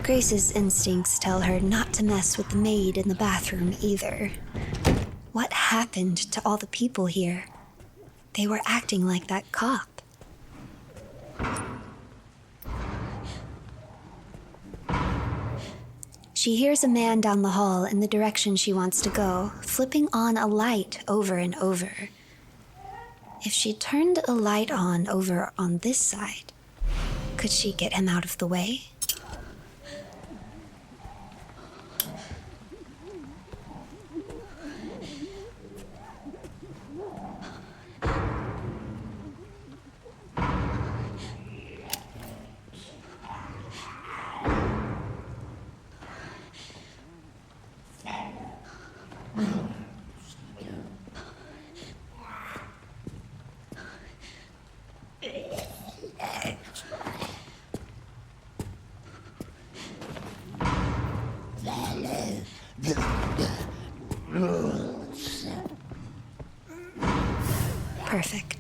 Grace's instincts tell her not to mess with the maid in the bathroom either. What happened to all the people here? They were acting like that cop. She hears a man down the hall in the direction she wants to go, flipping on a light over and over. If she turned a light on over on this side, could she get him out of the way? Perfect.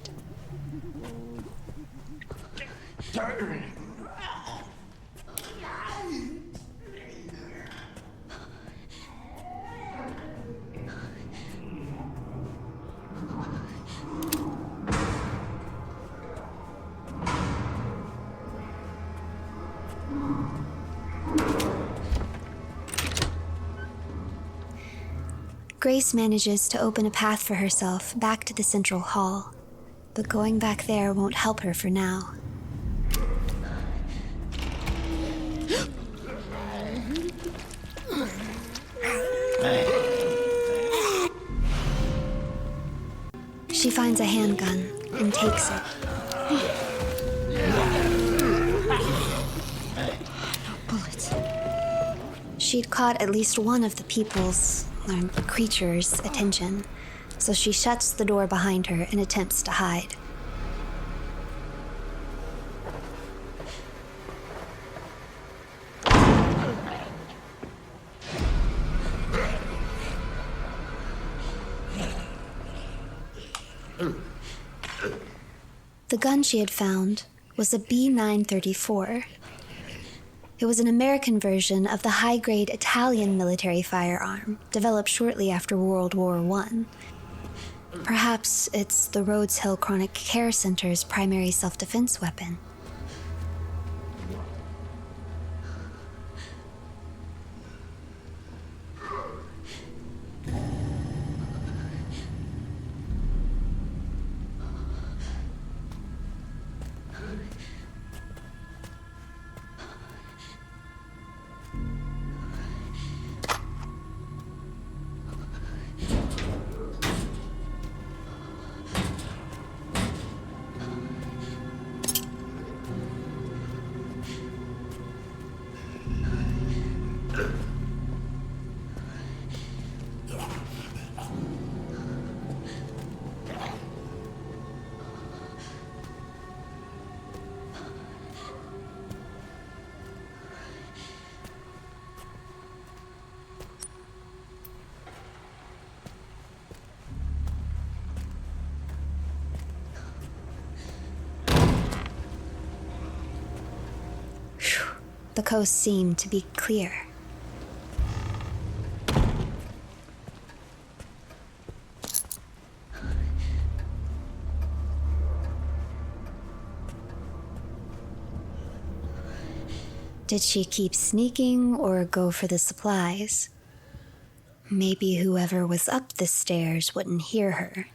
Grace manages to open a path for herself back to the central hall, but going back there won't help her for now. She finds a handgun and takes it. Bullets. She'd caught at least one of the creature's attention, so she shuts the door behind her and attempts to hide. The gun she had found was a B-934. It was an American version of the high-grade Italian military firearm developed shortly after World War I. Perhaps it's the Rhodes Hill Chronic Care Center's primary self-defense weapon. The coast seemed to be clear. Did she keep sneaking or go for the supplies? Maybe whoever was up the stairs wouldn't hear her.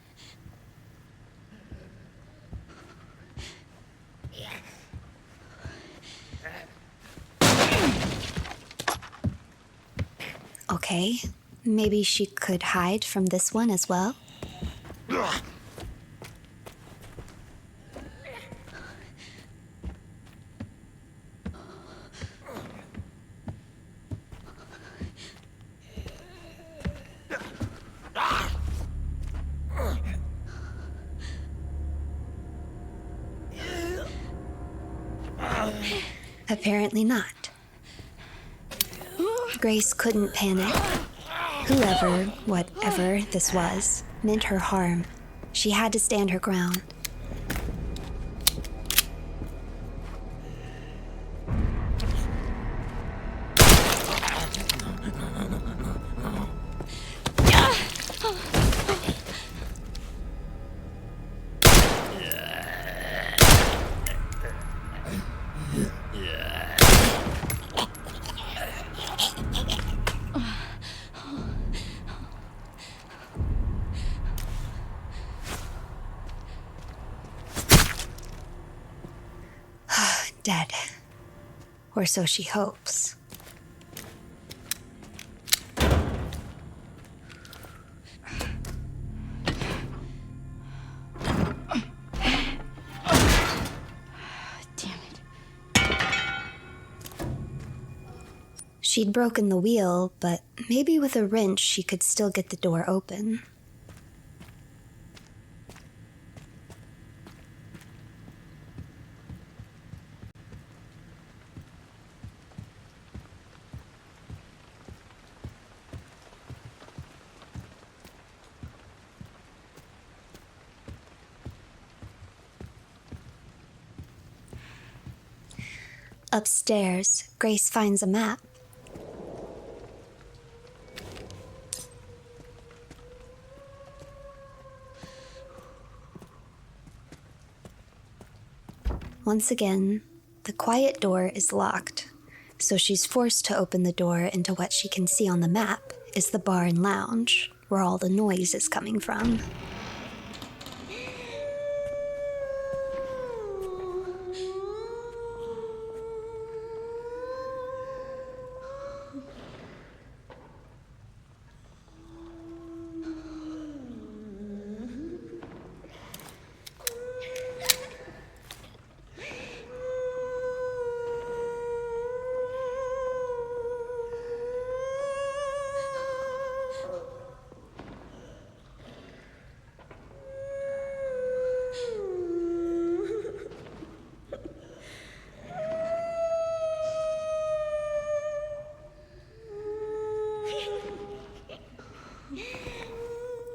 Okay, maybe she could hide from this one as well? Apparently not. Grace couldn't panic. Whoever, whatever this was, meant her harm. She had to stand her ground. Dead. Or so she hopes. She'd broken the wheel, but maybe with a wrench she could still get the door open. Upstairs, Grace finds a map. Once again, the quiet door is locked, so she's forced to open the door into what she can see on the map is the bar and lounge, where all the noise is coming from.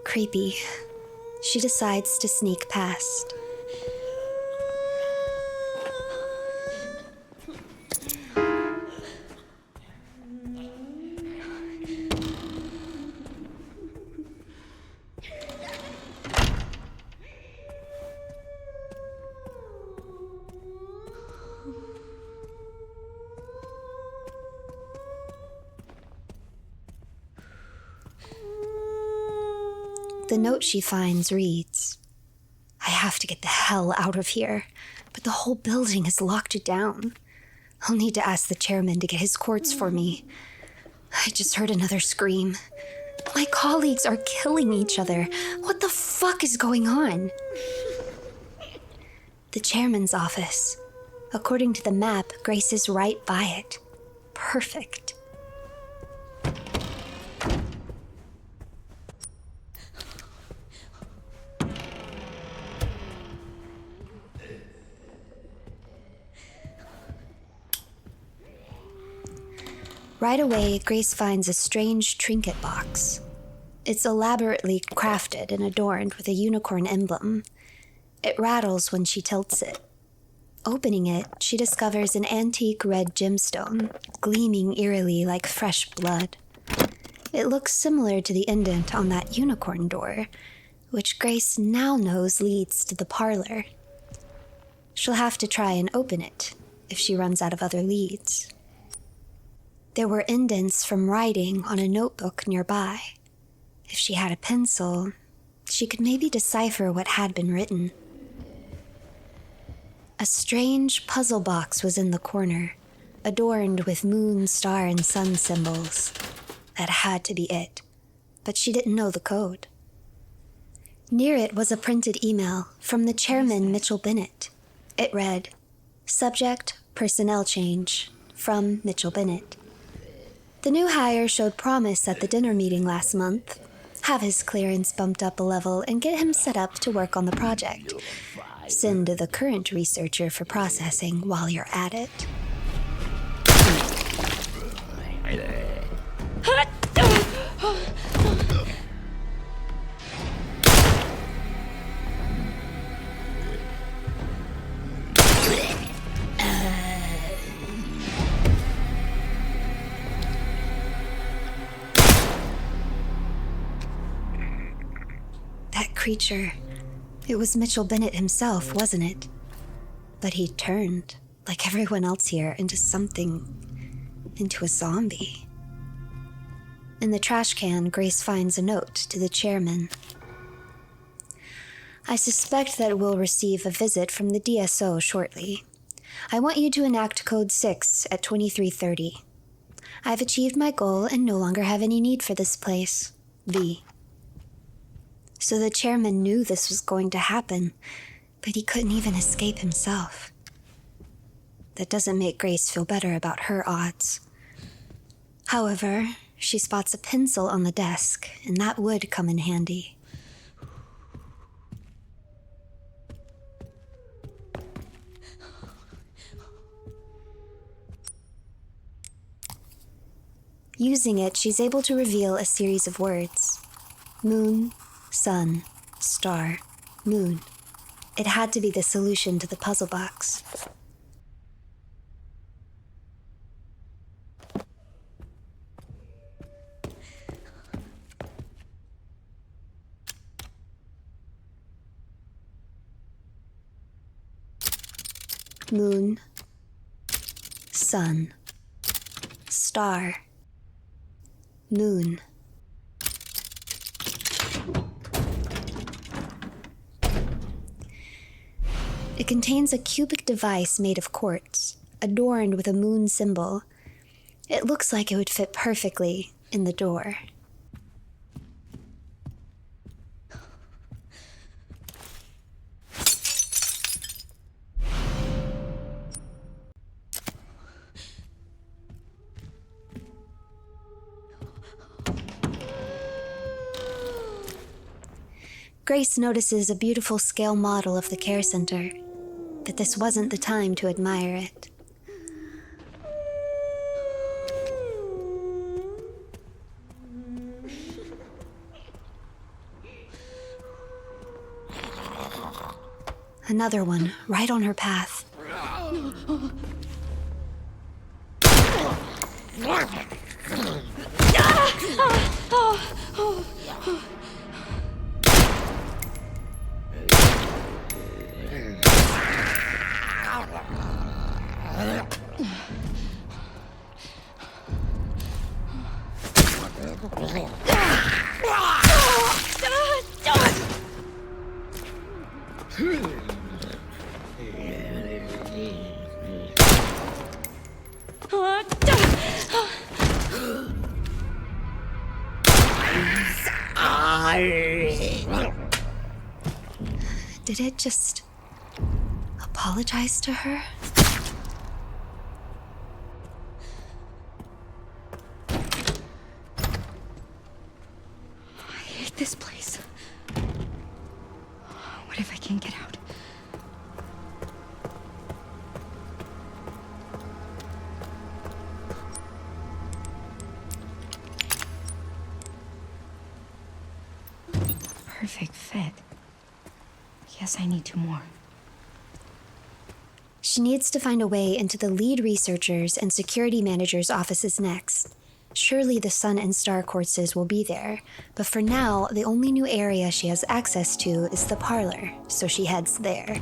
Creepy. She decides to sneak past. The note she finds reads, "I have to get the hell out of here, but the whole building is locked down. I'll need to ask the chairman to get his quartz for me. I just heard another scream. My colleagues are killing each other. What the fuck is going on?" The chairman's office. According to the map, Grace is right by it. Perfect. Right away, Grace finds a strange trinket box. It's elaborately crafted and adorned with a unicorn emblem. It rattles when she tilts it. Opening it, she discovers an antique red gemstone, gleaming eerily like fresh blood. It looks similar to the indent on that unicorn door, which Grace now knows leads to the parlor. She'll have to try and open it if she runs out of other leads. There were indents from writing on a notebook nearby. If she had a pencil, she could maybe decipher what had been written. A strange puzzle box was in the corner, adorned with moon, star, and sun symbols. That had to be it, but she didn't know the code. Near it was a printed email from the chairman, Mitchell Bennett. It read, "Subject, personnel change, from Mitchell Bennett. The new hire showed promise at the dinner meeting last month. Have his clearance bumped up a level and get him set up to work on the project. Send the current researcher for processing while you're at it." That creature, it was Mitchell Bennett himself, wasn't it? But he turned, like everyone else here, into a zombie. In the trash can, Grace finds a note to the chairman. "I suspect that we'll receive a visit from the DSO shortly. I want you to enact Code 6 at 2330. I've achieved my goal and no longer have any need for this place. V." So the chairman knew this was going to happen, but he couldn't even escape himself. That doesn't make Grace feel better about her odds. However, she spots a pencil on the desk, and that would come in handy. Using it, she's able to reveal a series of words. Moon, sun, star, moon. It had to be the solution to the puzzle box. moon, sun, star, moon. It contains a cubic device made of quartz, adorned with a moon symbol. It looks like it would fit perfectly in the door. Grace notices a beautiful scale model of the care center, but this wasn't the time to admire it. Another one, right on her path. Did it just apologize to her? I hate this place. What if I can't get out? Perfect fit. Guess I need 2 more. She needs to find a way into the lead researcher's and security manager's offices next. Surely the sun and star quartzes will be there, but for now, the only new area she has access to is the parlor, so she heads there.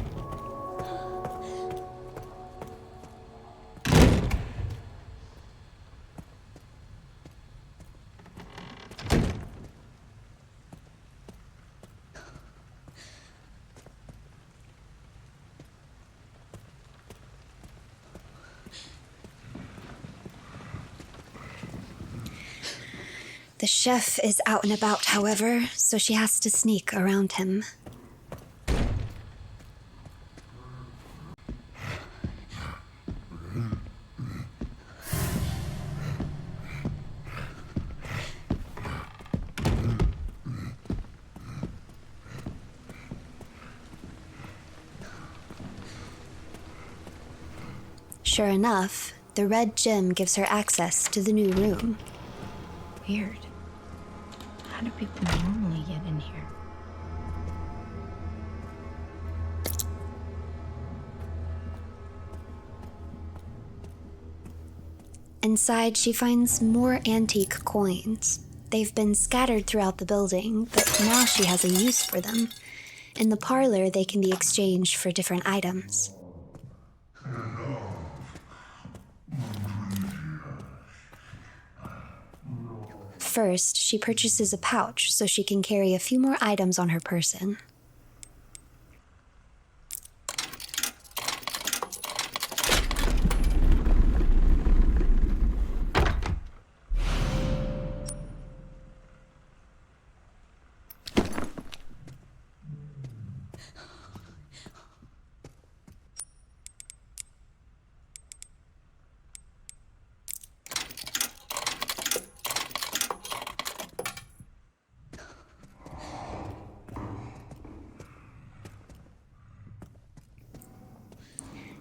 The chef is out and about, however, so she has to sneak around him. Sure enough, the red gem gives her access to the new room. Weird. How do people normally get in here? Inside, she finds more antique coins. They've been scattered throughout the building, but now she has a use for them. In the parlor, they can be exchanged for different items. First, she purchases a pouch so she can carry a few more items on her person.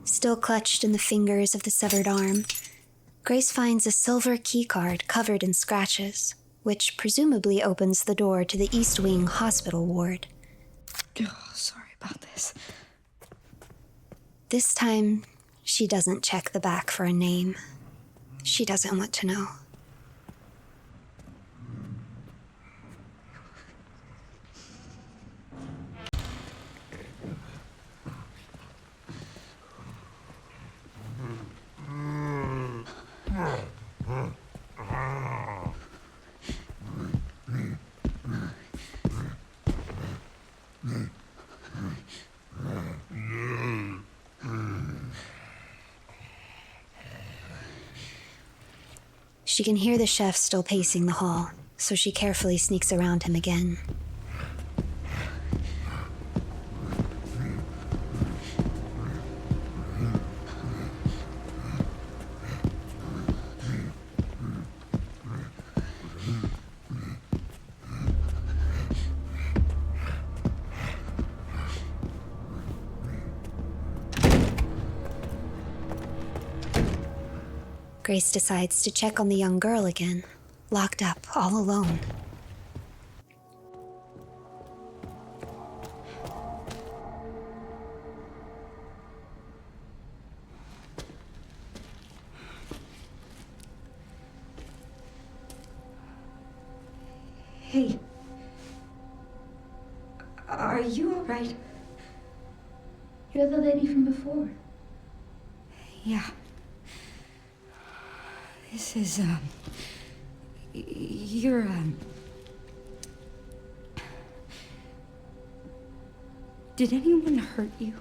Still clutched in the fingers of the severed arm, Grace finds a silver keycard covered in scratches, which presumably opens the door to the East Wing hospital ward. Oh, sorry about this. This time, she doesn't check the back for a name. She doesn't want to know. She can hear the chef still pacing the hall, so she carefully sneaks around him again. Grace decides to check on the young girl again, locked up all alone. Hey. Are you all right? You're the lady from before. Yeah. This is, you're, did anyone hurt you?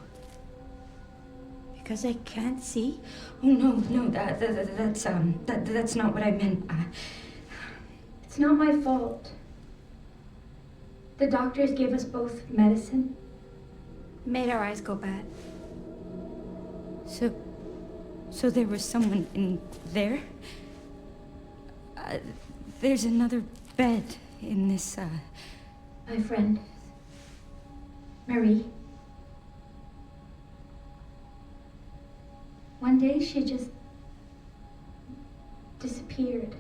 Because I can't see? Oh, no, that's not what I meant. It's not my fault. The doctors gave us both medicine. Made our eyes go bad. So there was someone in there? There's another bed in this, My friend, Marie. One day she just disappeared.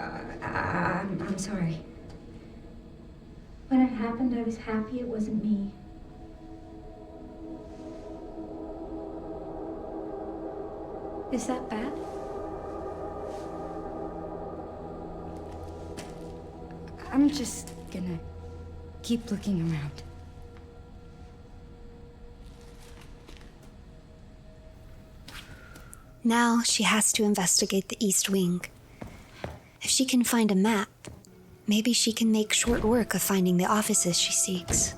I'm sorry. When it happened, I was happy it wasn't me. Is that bad? I'm just gonna keep looking around. Now she has to investigate the East Wing. If she can find a map, maybe she can make short work of finding the offices she seeks.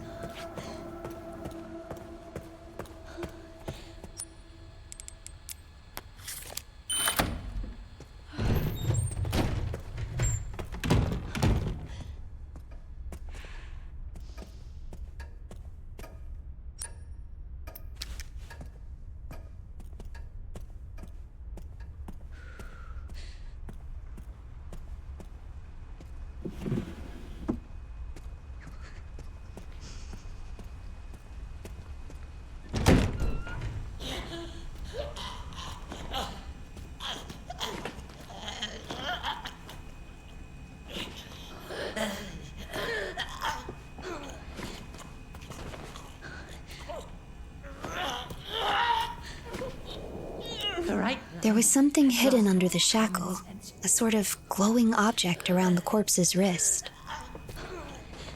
There was something hidden under the shackle, a sort of glowing object around the corpse's wrist.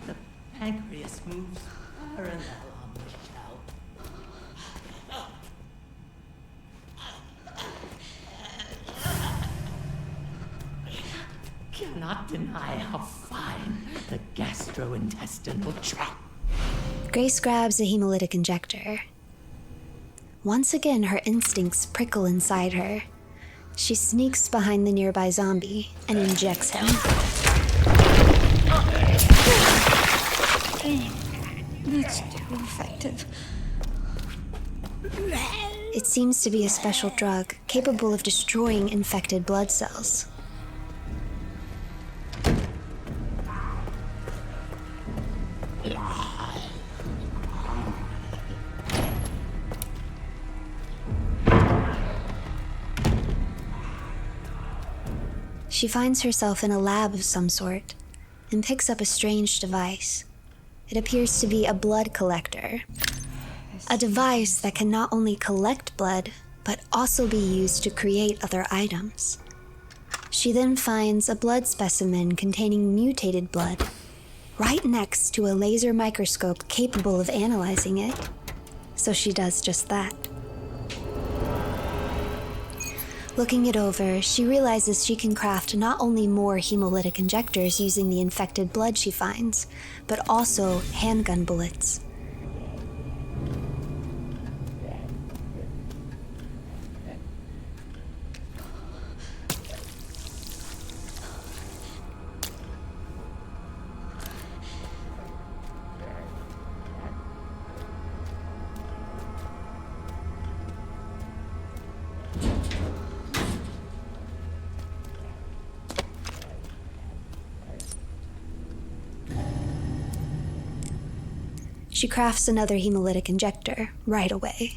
The pancreas moves parallel on the shell. Cannot deny how fine the gastrointestinal tract. Grace grabs a hemolytic injector. Once again, her instincts prickle inside her. She sneaks behind the nearby zombie and injects him. That's too effective. It seems to be a special drug capable of destroying infected blood cells. She finds herself in a lab of some sort and picks up a strange device. It appears to be a blood collector. A device that can not only collect blood, but also be used to create other items. She then finds a blood specimen containing mutated blood, right next to a laser microscope capable of analyzing it. So she does just that. Looking it over, she realizes she can craft not only more hemolytic injectors using the infected blood she finds, but also handgun bullets. She crafts another hemolytic injector right away.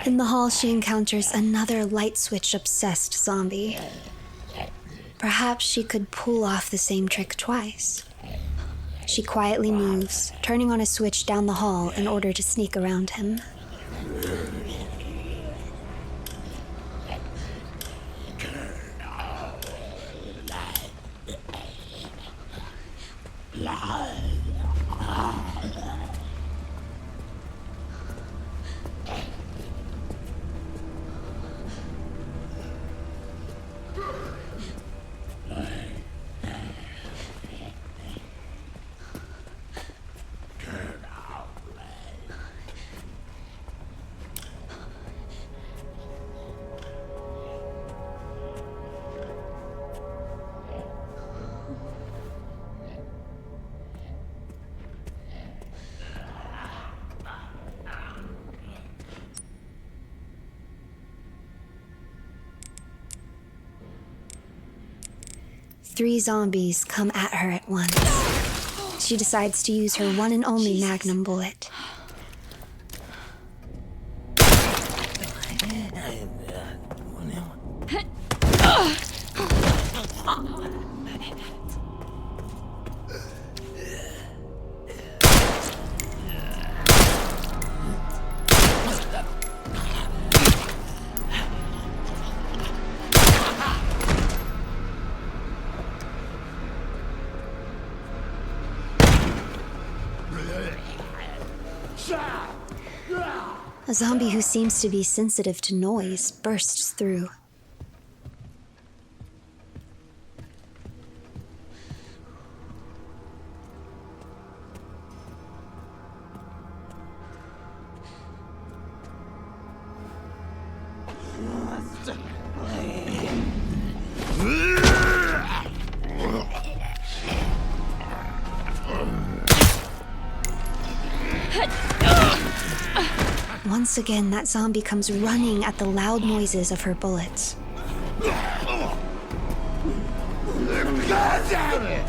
In the hall, she encounters another light switch-obsessed zombie. Perhaps she could pull off the same trick twice. She quietly moves, turning on a switch down the hall in order to sneak around him. Three zombies come at her at once. She decides to use her one and only magnum bullet. A zombie who seems to be sensitive to noise bursts through. Once again, that zombie comes running at the loud noises of her bullets. God damn it!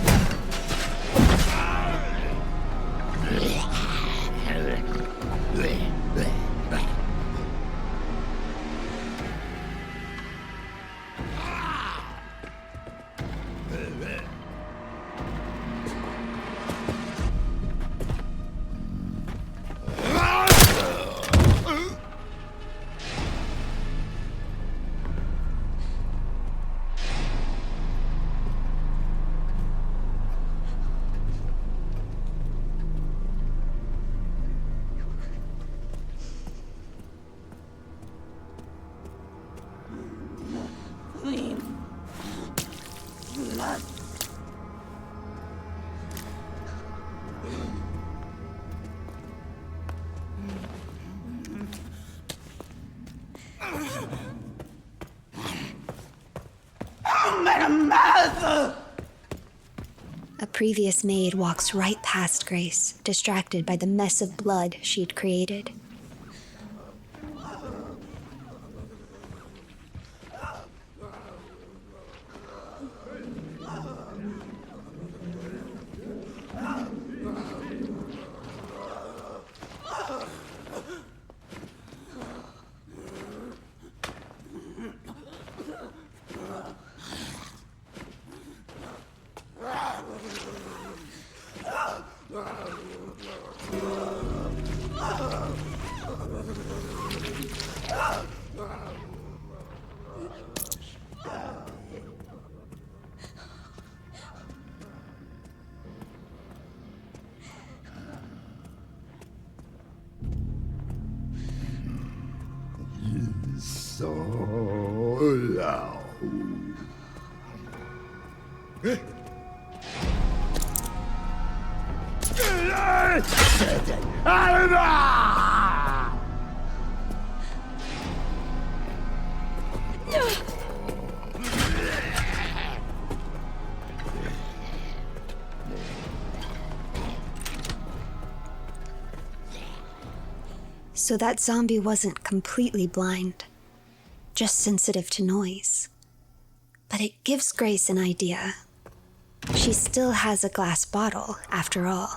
A previous maid walks right past Grace, distracted by the mess of blood she'd created. So loud. So that zombie wasn't completely blind, just sensitive to noise. But it gives Grace an idea. She still has a glass bottle, after all.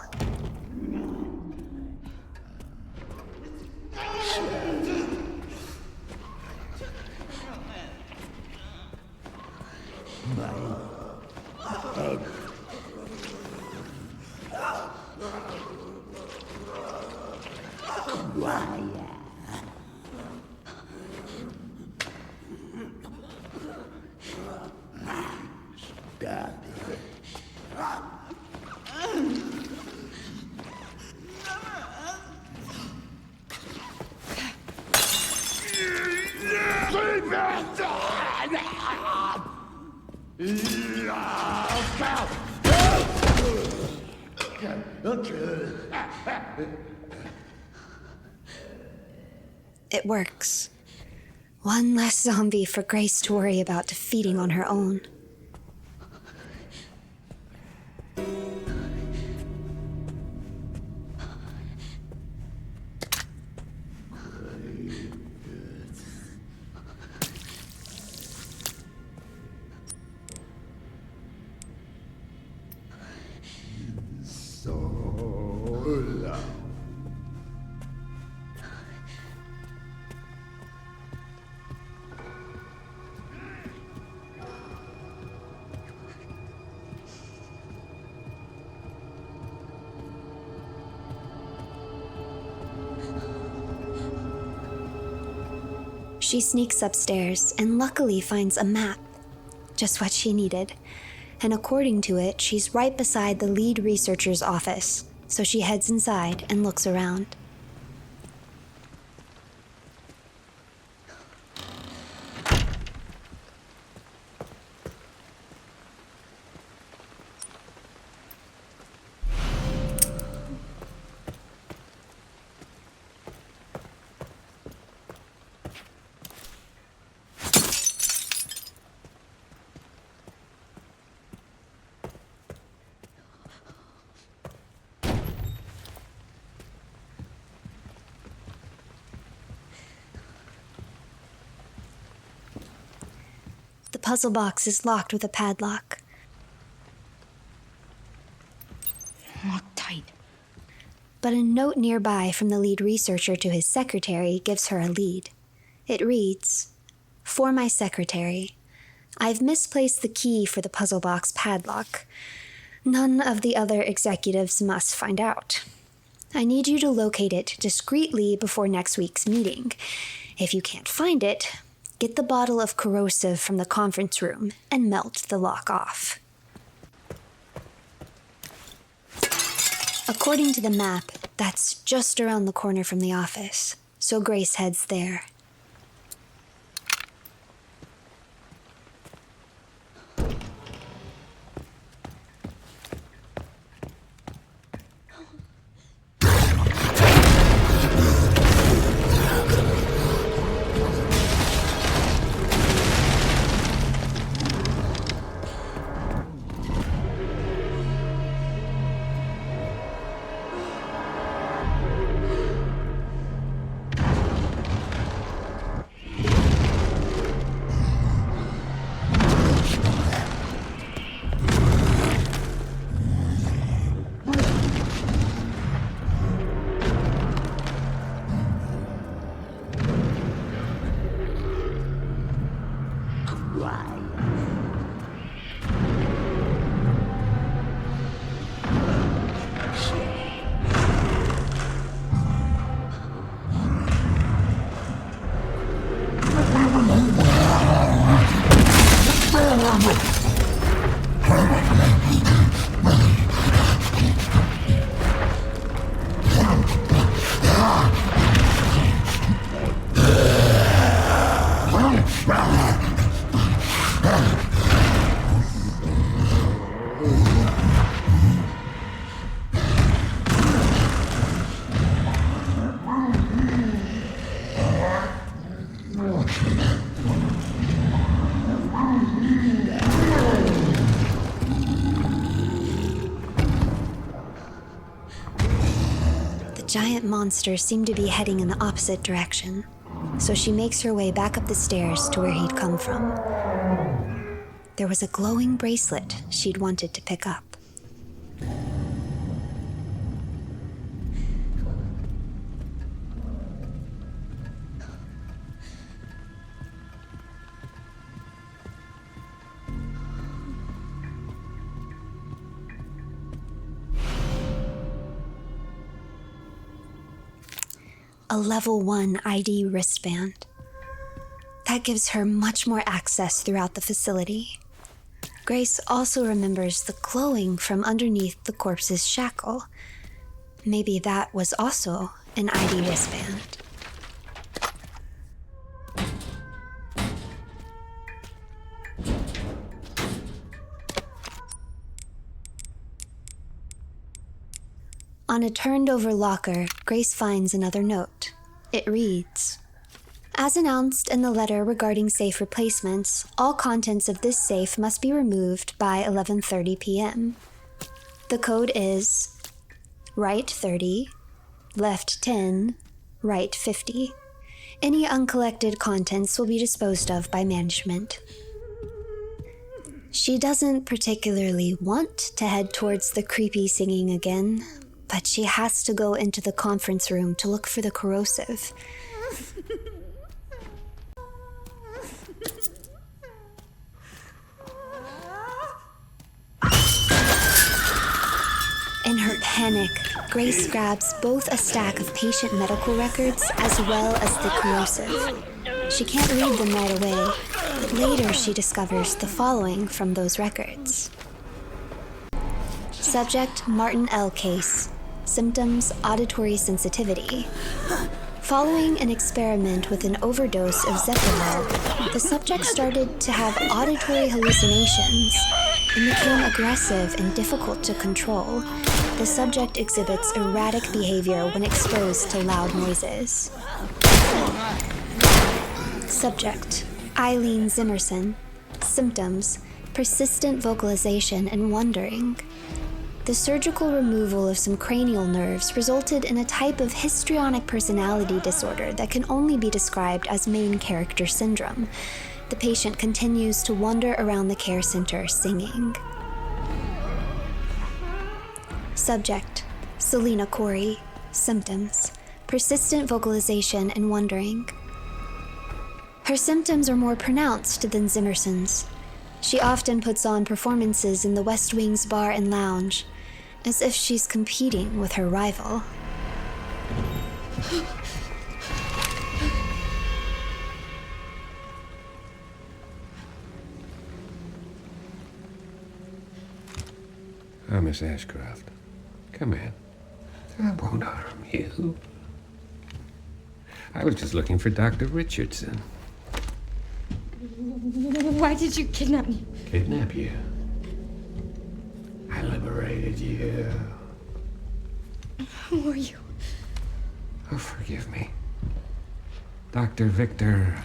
It works. One less zombie for Grace to worry about defeating on her own. She sneaks upstairs and luckily finds a map. Just what she needed. And according to it, she's right beside the lead researcher's office. So she heads inside and looks around. The puzzle box is locked with a padlock. Locked tight. But a note nearby from the lead researcher to his secretary gives her a lead. It reads, "For my secretary, I've misplaced the key for the puzzle box padlock. None of the other executives must find out. I need you to locate it discreetly before next week's meeting. If you can't find it, get the bottle of corrosive from the conference room and melt the lock off." According to the map, that's just around the corner from the office, so Grace heads there. giant monsters seem to be heading in the opposite direction, so she makes her way back up the stairs to where he'd come from. There was a glowing bracelet she'd wanted to pick up. A level 1 ID wristband. That gives her much more access throughout the facility. Grace also remembers the glowing from underneath the corpse's shackle. Maybe that was also an ID wristband. On a turned-over locker, Grace finds another note. It reads, "As announced in the letter regarding safe replacements, all contents of this safe must be removed by 11:30 p.m. The code is right 30, left 10, right 50. Any uncollected contents will be disposed of by management." She doesn't particularly want to head towards the creepy singing again, but she has to go into the conference room to look for the corrosive. In her panic, Grace grabs both a stack of patient medical records as well as the corrosive. She can't read them right away, but later she discovers the following from those records. Subject Martin L. Case. Symptoms auditory sensitivity. Following an experiment with an overdose of Zephyrol, the subject started to have auditory hallucinations and became aggressive and difficult to control. The subject exhibits erratic behavior when exposed to loud noises. Subject Eileen Zimerson. Symptoms persistent vocalization and wandering. The surgical removal of some cranial nerves resulted in a type of histrionic personality disorder that can only be described as main character syndrome. The patient continues to wander around the care center singing. Subject, Selena Corey. Symptoms, persistent vocalization and wandering. Her symptoms are more pronounced than Zimerson's. She often puts on performances in the West Wing's bar and lounge, as if she's competing with her rival. Miss Ashcroft, come in. I won't harm you. I was just looking for Dr. Richardson. Why did you kidnap me? Kidnap you? I liberated you. Who are you? Oh, forgive me. Dr. Victor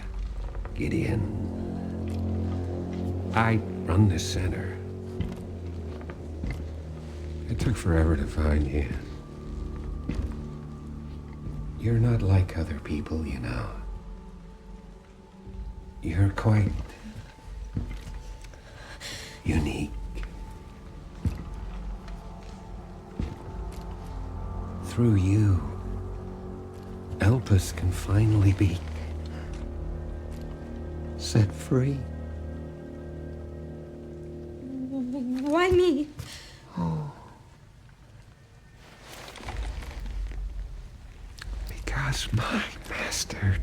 Gideon. I run this center. It took forever to find you. You're not like other people, you know. You're quite unique. Through you, Elpis can finally be set free. Why me? Oh. Because my master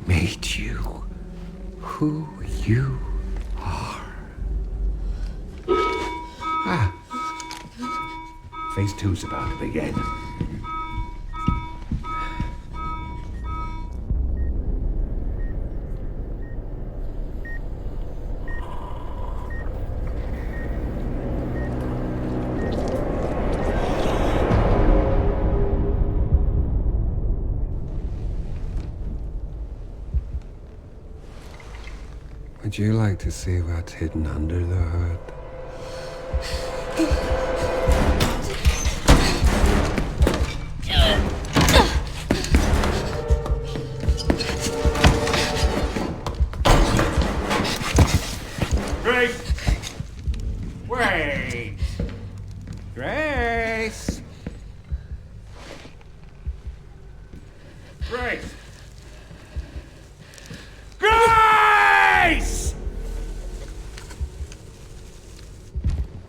made you who you are. Phase 2's about to begin. Would you like to see what's hidden under the hood?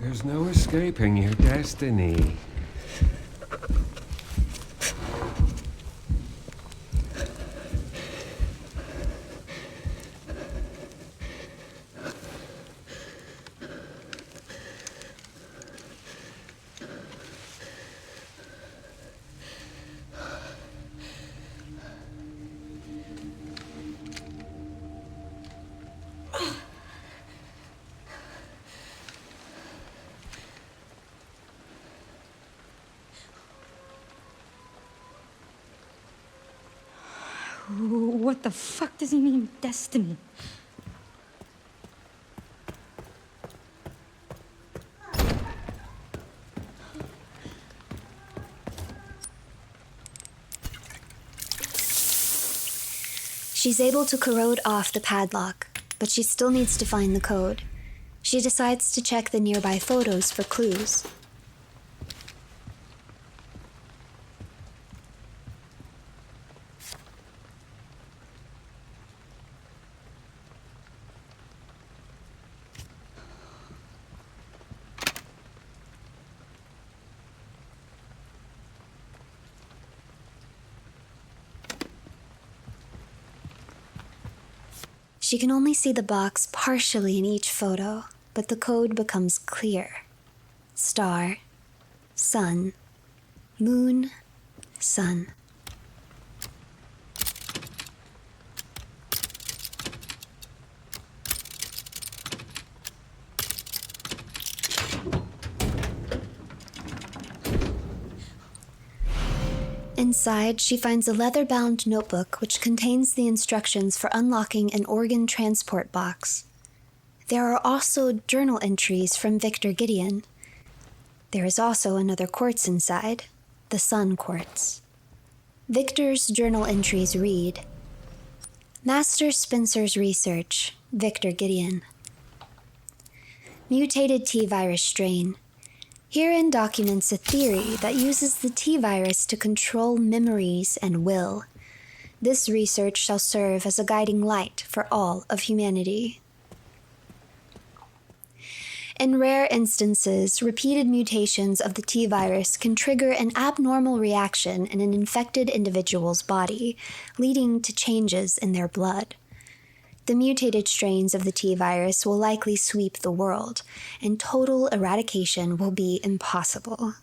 There's no escaping your destiny. What the fuck does he mean, destiny? She's able to corrode off the padlock, but she still needs to find the code. She decides to check the nearby photos for clues. She can only see the box partially in each photo, but the code becomes clear. Star, sun, moon, sun. Inside, she finds a leather-bound notebook which contains the instructions for unlocking an organ transport box. There are also journal entries from Victor Gideon. There is also another quartz inside, the Sun Quartz. Victor's journal entries read, Master Spencer's research, Victor Gideon. Mutated T-virus strain. Herein documents a theory that uses the T-virus to control memories and will. This research shall serve as a guiding light for all of humanity. In rare instances, repeated mutations of the T-virus can trigger an abnormal reaction in an infected individual's body, leading to changes in their blood. The mutated strains of the T-virus will likely sweep the world, and total eradication will be impossible.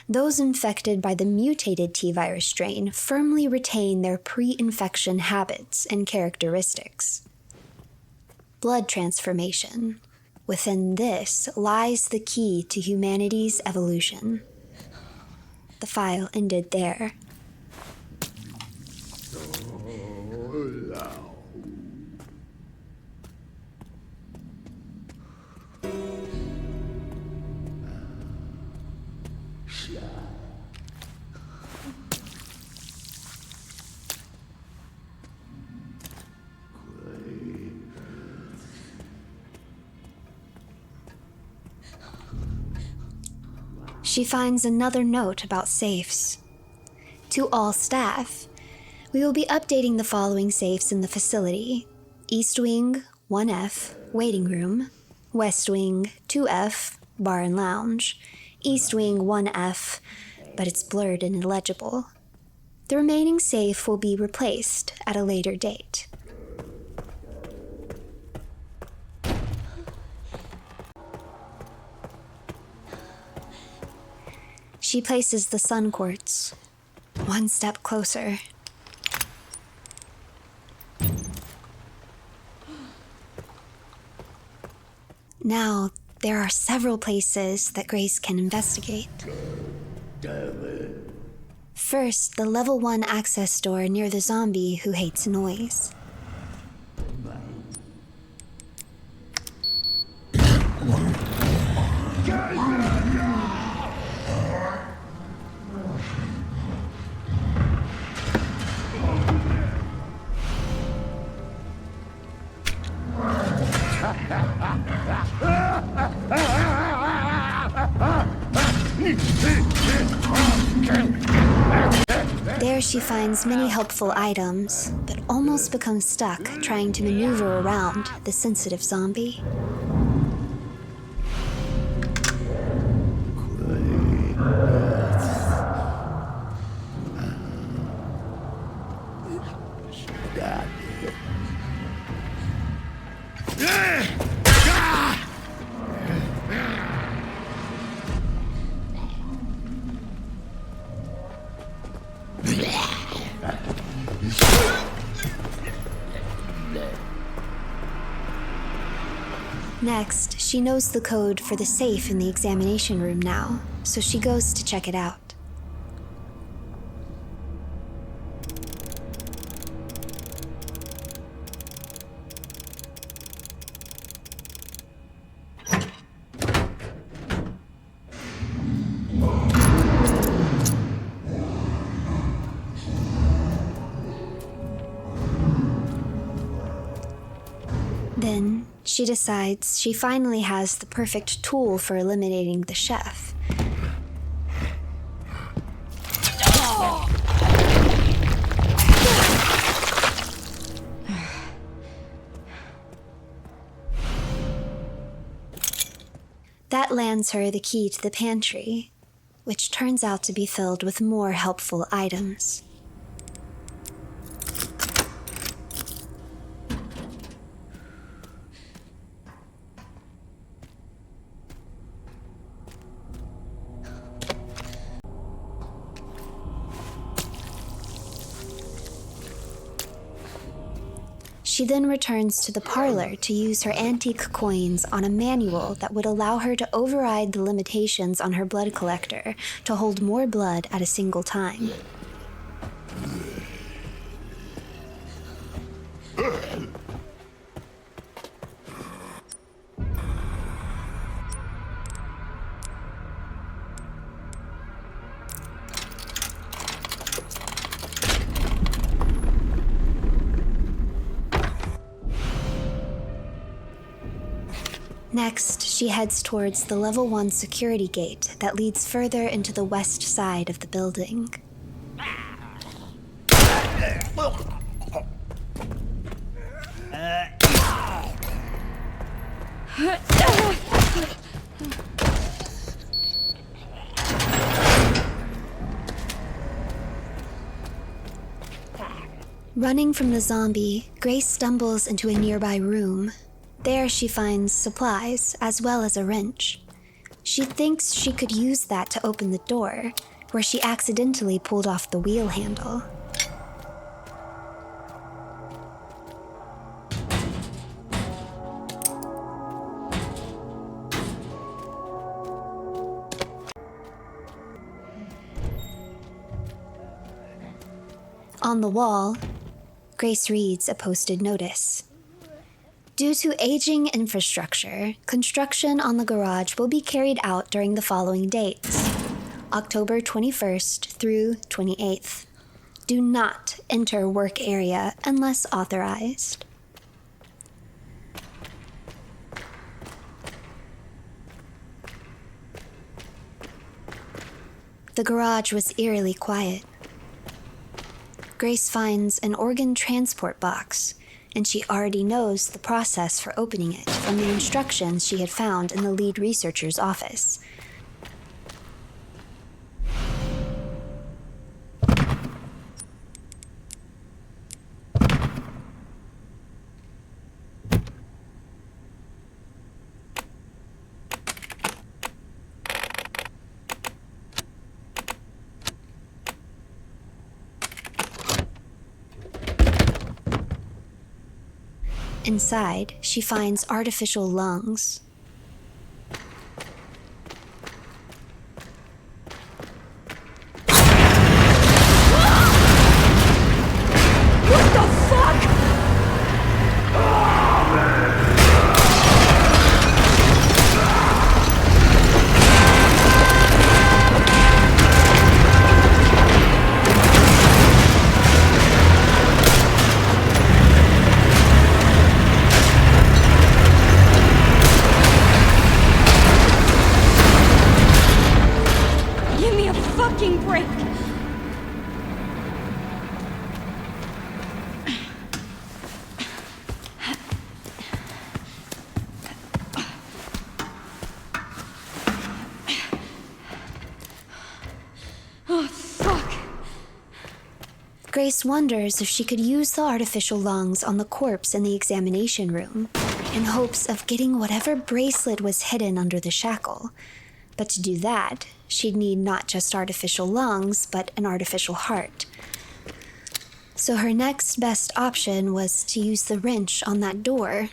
Those infected by the mutated T-virus strain firmly retain their pre-infection habits and characteristics. Blood transformation. Within this lies the key to humanity's evolution. The file ended there. She finds another note about safes. To all staff, we will be updating the following safes in the facility. East Wing, 1F, waiting room. West Wing, 2F, bar and lounge. East Wing, 1F, but it's blurred and illegible. The remaining safe will be replaced at a later date. She places the Sun Quartz one step closer. Now, there are several places that Grace can investigate. First, the level 1 access door near the zombie who hates noise. There she finds many helpful items, but almost becomes stuck trying to maneuver around the sensitive zombie. Next, she knows the code for the safe in the examination room now, so she goes to check it out. Then, she decides she finally has the perfect tool for eliminating the chef. That lands her the key to the pantry, which turns out to be filled with more helpful items. She then returns to the parlor to use her antique coins on a manual that would allow her to override the limitations on her blood collector to hold more blood at a single time. Next, she heads towards the level 1 security gate that leads further into the west side of the building. Running from the zombie, Grace stumbles into a nearby room. There she finds supplies, as well as a wrench. She thinks she could use that to open the door, where she accidentally pulled off the wheel handle. On the wall, Grace reads a posted notice. Due to aging infrastructure, construction on the garage will be carried out during the following dates: October 21st through 28th. Do not enter work area unless authorized. The garage was eerily quiet. Grace finds an organ transport box, and she already knows the process for opening it from the instructions she had found in the lead researcher's office. Inside, she finds artificial lungs. What the fuck? Grace wonders if she could use the artificial lungs on the corpse in the examination room in hopes of getting whatever bracelet was hidden under the shackle. But to do that, she'd need not just artificial lungs, but an artificial heart. So her next best option was to use the wrench on that door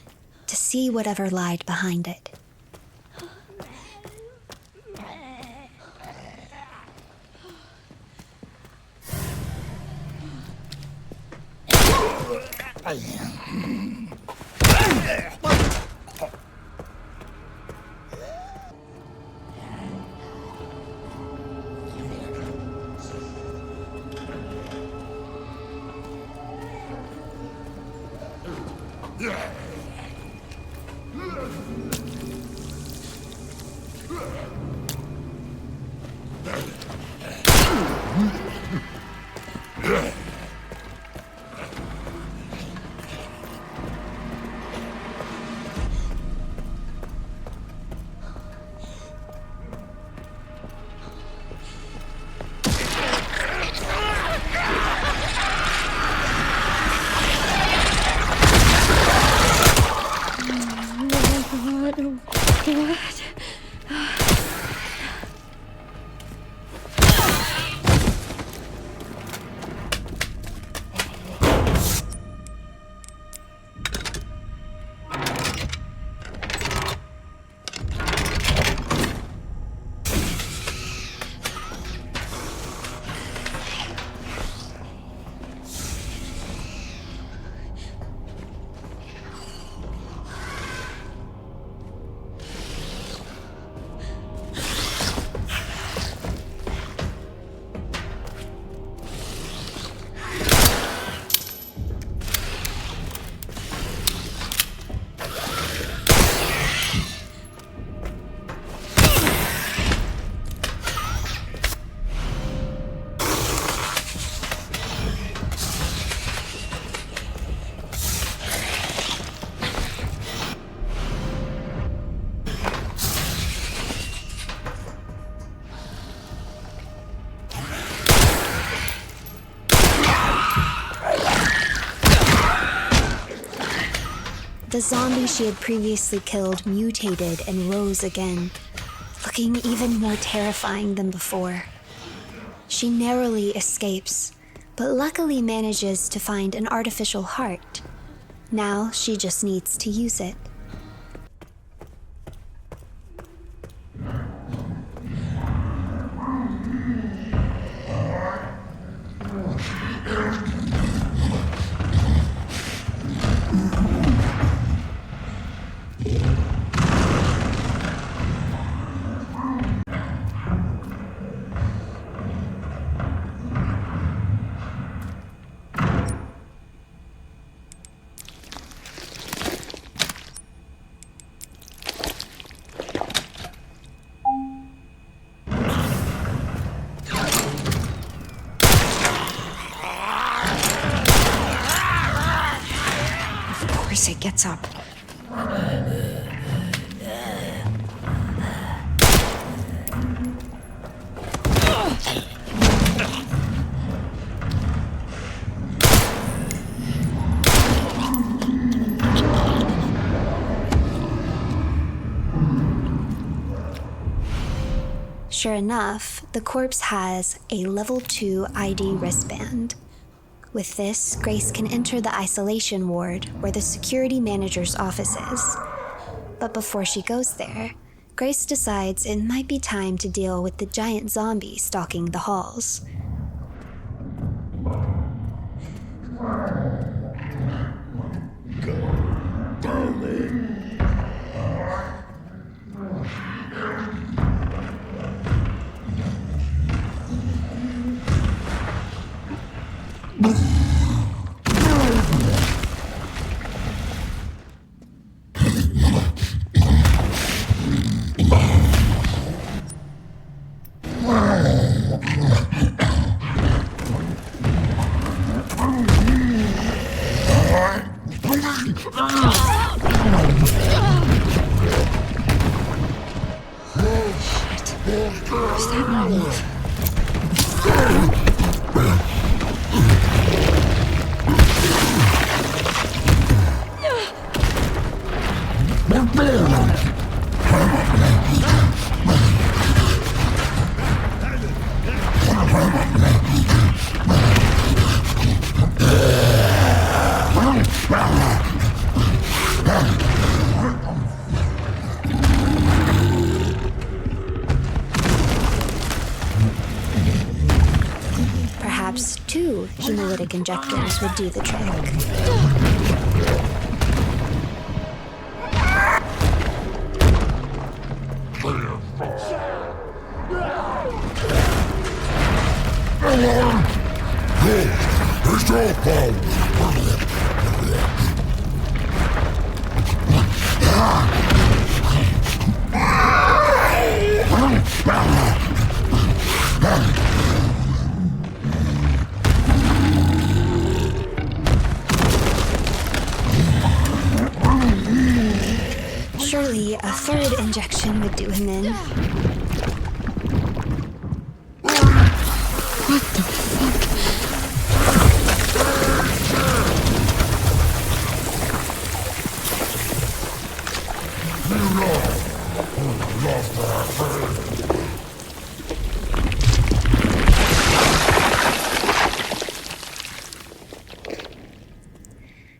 to see whatever lied behind it. The zombie she had previously killed mutated and rose again, looking even more terrifying than before. She narrowly escapes, but luckily manages to find an artificial heart. Now she just needs to use it. It gets up. Sure enough, the corpse has a level 2 ID wristband. With this, Grace can enter the isolation ward where the security manager's office is. But before she goes there, Grace decides it might be time to deal with the giant zombie stalking the halls. Perhaps 2 hemolytic injectors would do the trick. Surely a 3rd injection would do him in. What the fuck?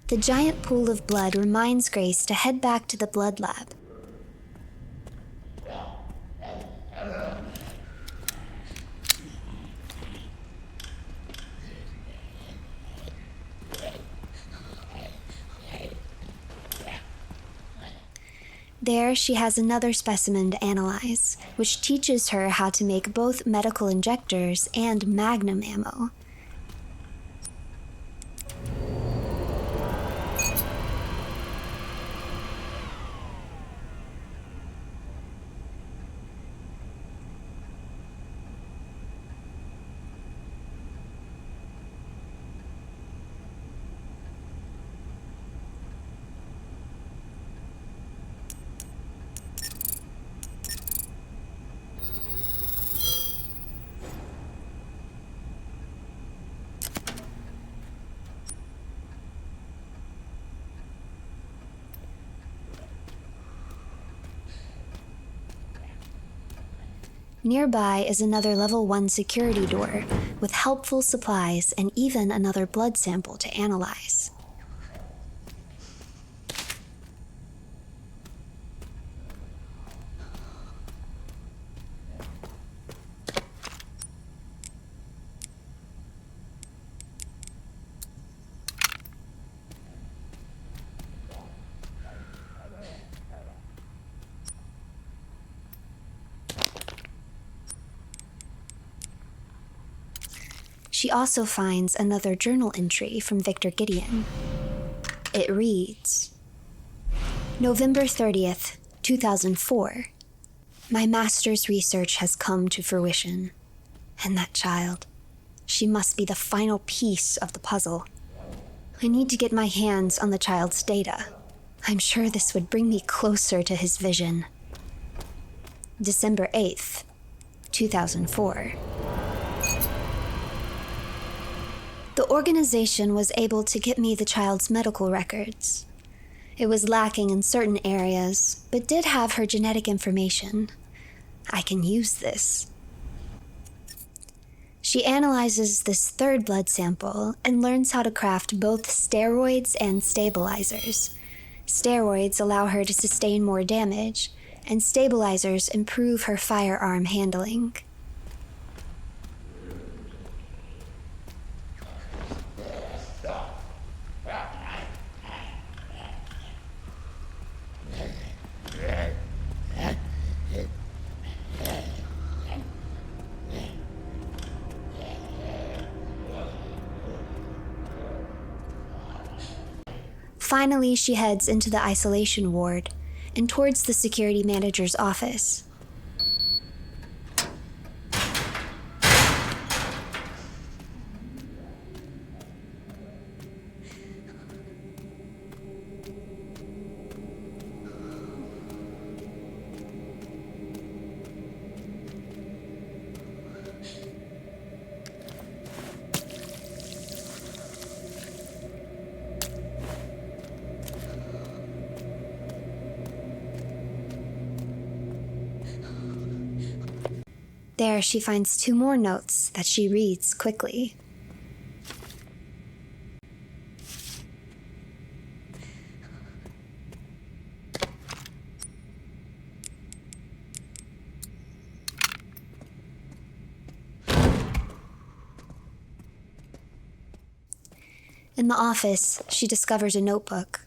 The giant pool of blood reminds Grace to head back to the blood lab. There, she has another specimen to analyze, which teaches her how to make both medical injectors and magnum ammo. Nearby is another level 1 security door with helpful supplies and even another blood sample to analyze. She also finds another journal entry from Victor Gideon. It reads, November 30th, 2004. My master's research has come to fruition. And that child, she must be the final piece of the puzzle. I need to get my hands on the child's data. I'm sure this would bring me closer to his vision. December 8th, 2004. The organization was able to get me the child's medical records. It was lacking in certain areas, but did have her genetic information. I can use this. She analyzes this 3rd blood sample and learns how to craft both steroids and stabilizers. Steroids allow her to sustain more damage, and stabilizers improve her firearm handling. Finally, she heads into the isolation ward and towards the security manager's office. There, she finds 2 more notes that she reads quickly. In the office, she discovers a notebook.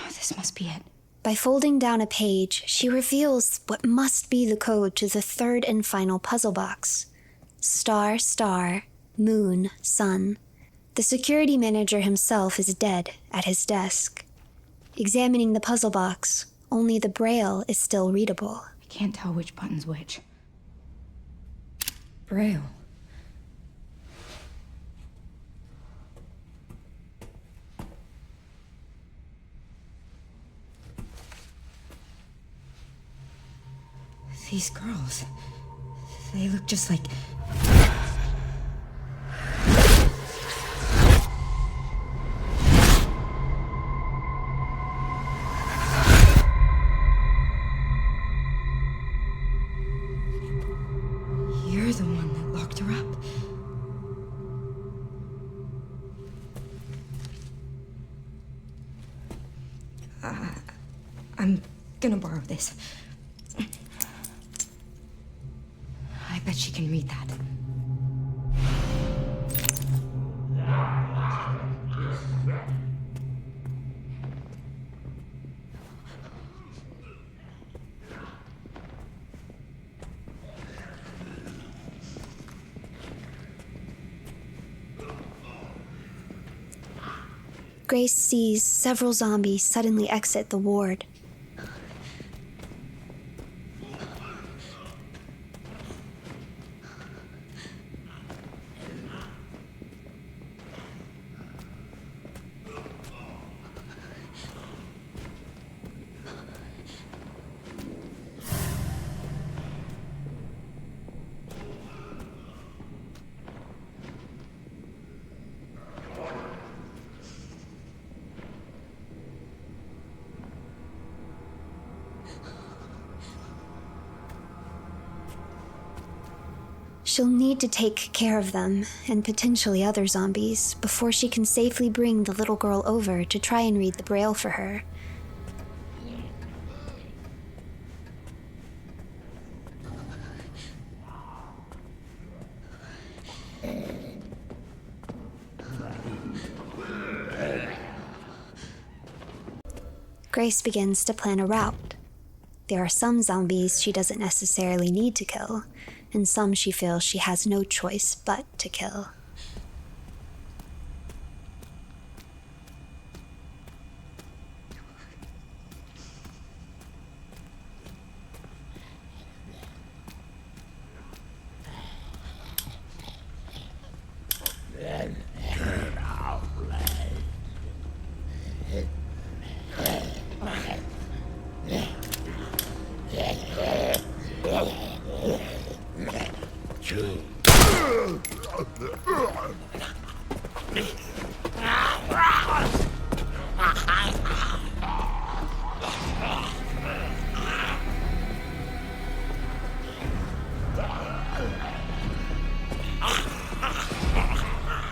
This must be it. By folding down a page, she reveals what must be the code to the 3rd and final puzzle box. Star, star, moon, sun. The security manager himself is dead at his desk. Examining the puzzle box, only the braille is still readable. I can't tell which button's which. Braille. These girls, they look just like... You're the one that locked her up. I'm gonna borrow this. I bet she can read that. Grace sees several zombies suddenly exit the ward. She'll need to take care of them, and potentially other zombies, before she can safely bring the little girl over to try and read the braille for her. Grace begins to plan a route. There are some zombies she doesn't necessarily need to kill, and some she feels she has no choice but to kill.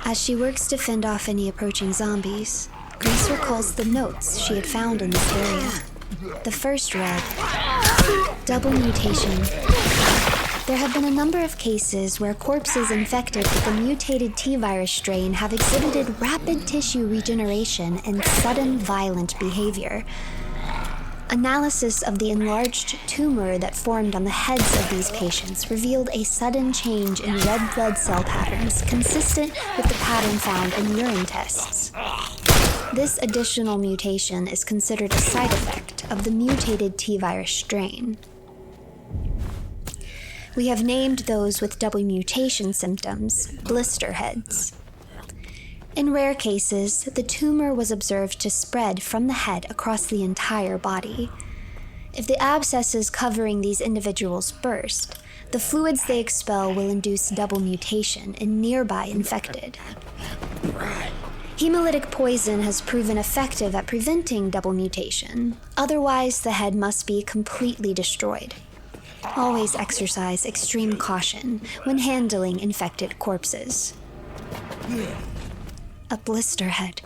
As she works to fend off any approaching zombies, Grace recalls the notes she had found in this area. The first read, "Double mutation. There have been a number of cases where corpses infected with the mutated T-virus strain have exhibited rapid tissue regeneration and sudden violent behavior. Analysis of the enlarged tumor that formed on the heads of these patients revealed a sudden change in red blood cell patterns consistent with the pattern found in urine tests. This additional mutation is considered a side effect of the mutated T-virus strain. We have named those with double mutation symptoms blister heads. In rare cases, the tumor was observed to spread from the head across the entire body. If the abscesses covering these individuals burst, the fluids they expel will induce double mutation in nearby infected. Hemolytic poison has proven effective at preventing double mutation. Otherwise, the head must be completely destroyed. Always exercise extreme caution when handling infected corpses. A blister head.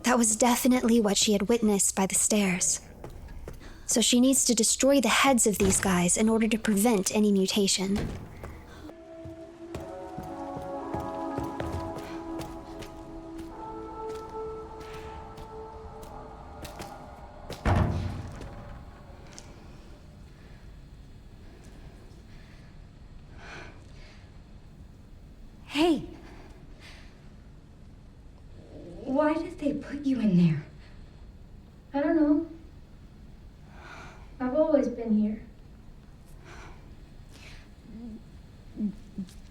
That was definitely what she had witnessed by the stairs. So she needs to destroy the heads of these guys in order to prevent any mutation. Hey. Why did they put you in there? I don't know. I've always been here.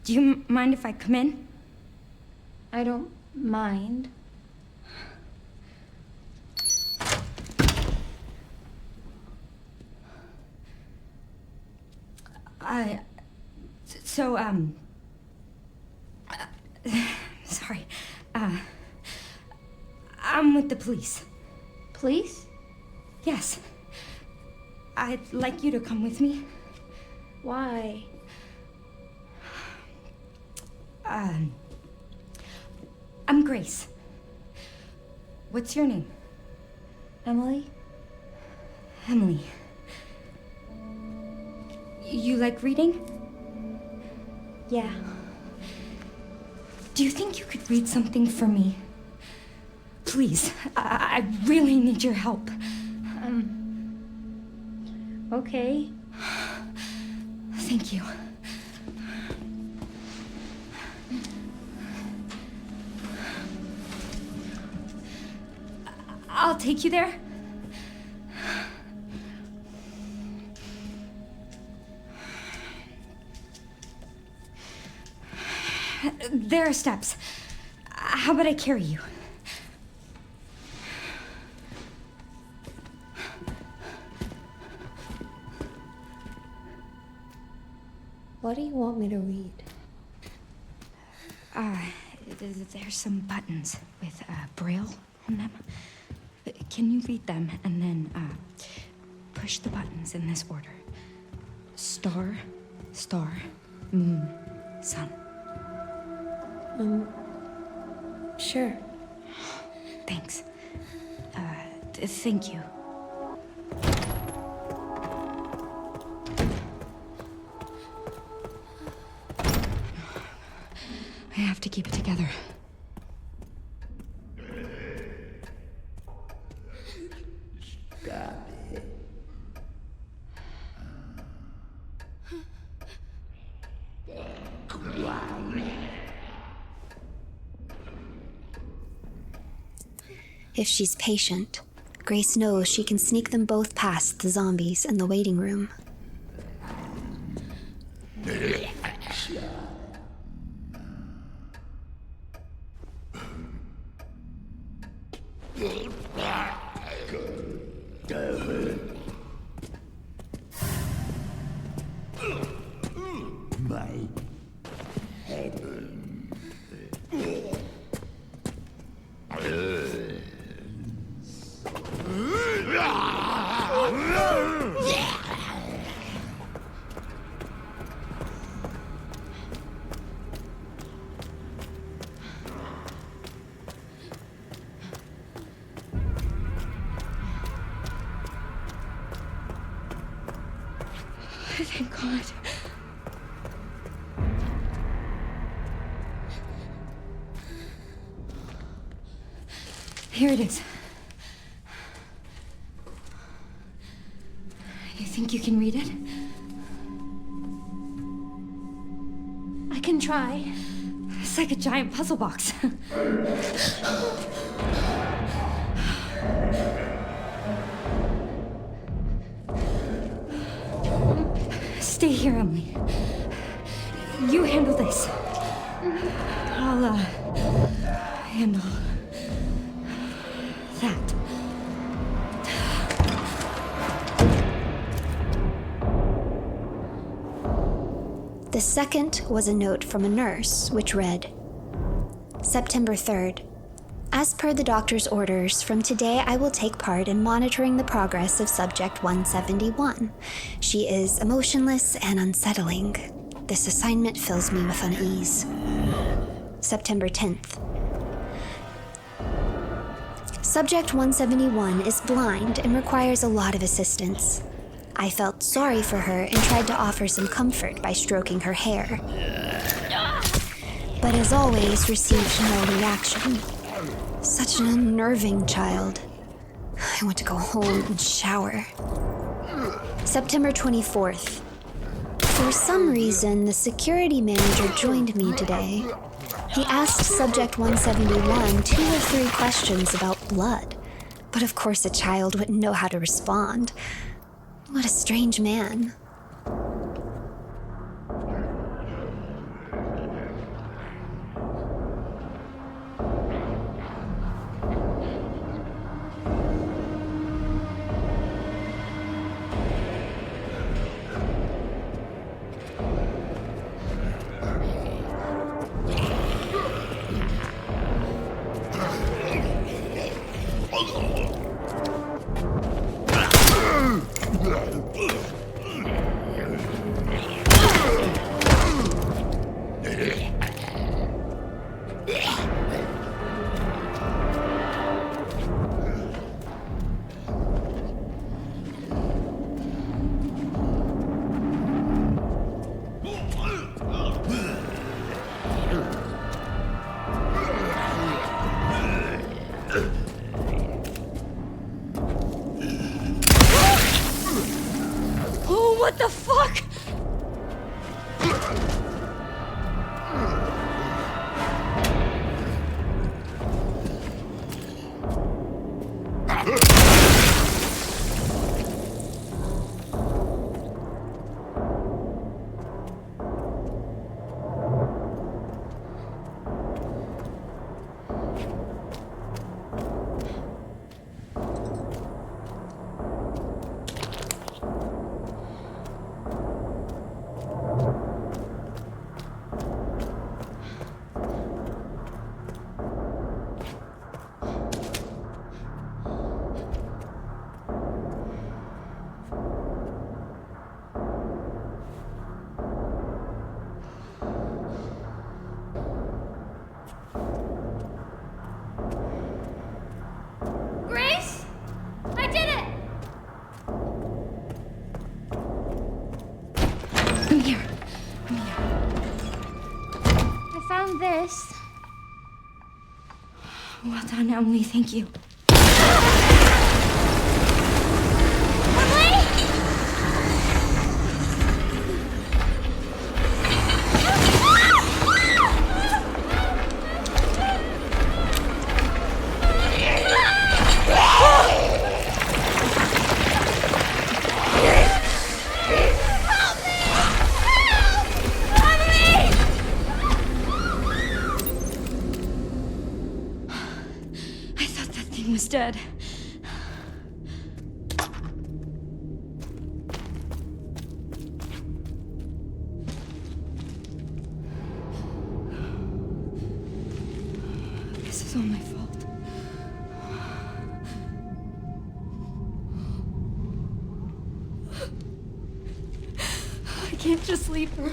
Do you mind if I come in? I don't mind. Sorry. I'm with the police. Police? Yes. I'd like you to come with me. Why? I'm Grace. What's your name? Emily? Emily. You like reading? Yeah. Do you think you could read something for me? Please, I really need your help. Okay. Thank you. I'll take you there. There are steps. How about I carry you? What do you want me to read? There's some buttons with Braille on them. Can you read them and then push the buttons in this order? Star, star, moon, sun. Sure. Thanks. Thank you. I have to keep it together. If she's patient, Grace knows she can sneak them both past the zombies in the waiting room. Thank God. Here it is. You think you can read it? I can try. It's like a giant puzzle box. Stay here, Emily. You handle this. I'll, handle that. The second was a note from a nurse, which read, September 3rd. As per the doctor's orders, from today I will take part in monitoring the progress of Subject 171. She is emotionless and unsettling. This assignment fills me with unease. September 10th. Subject 171 is blind and requires a lot of assistance. I felt sorry for her and tried to offer some comfort by stroking her hair. But as always, received no reaction. Such an unnerving child. I want to go home and shower. September 24th. For some reason, the security manager joined me today. He asked Subject 171 2 or 3 questions about blood. But of course a child wouldn't know how to respond. What a strange man. Oh, what the fuck? Grace? I did it! I'm here. I found this. Well done, Emily. Thank you. Was dead. This is all my fault. I can't just leave her.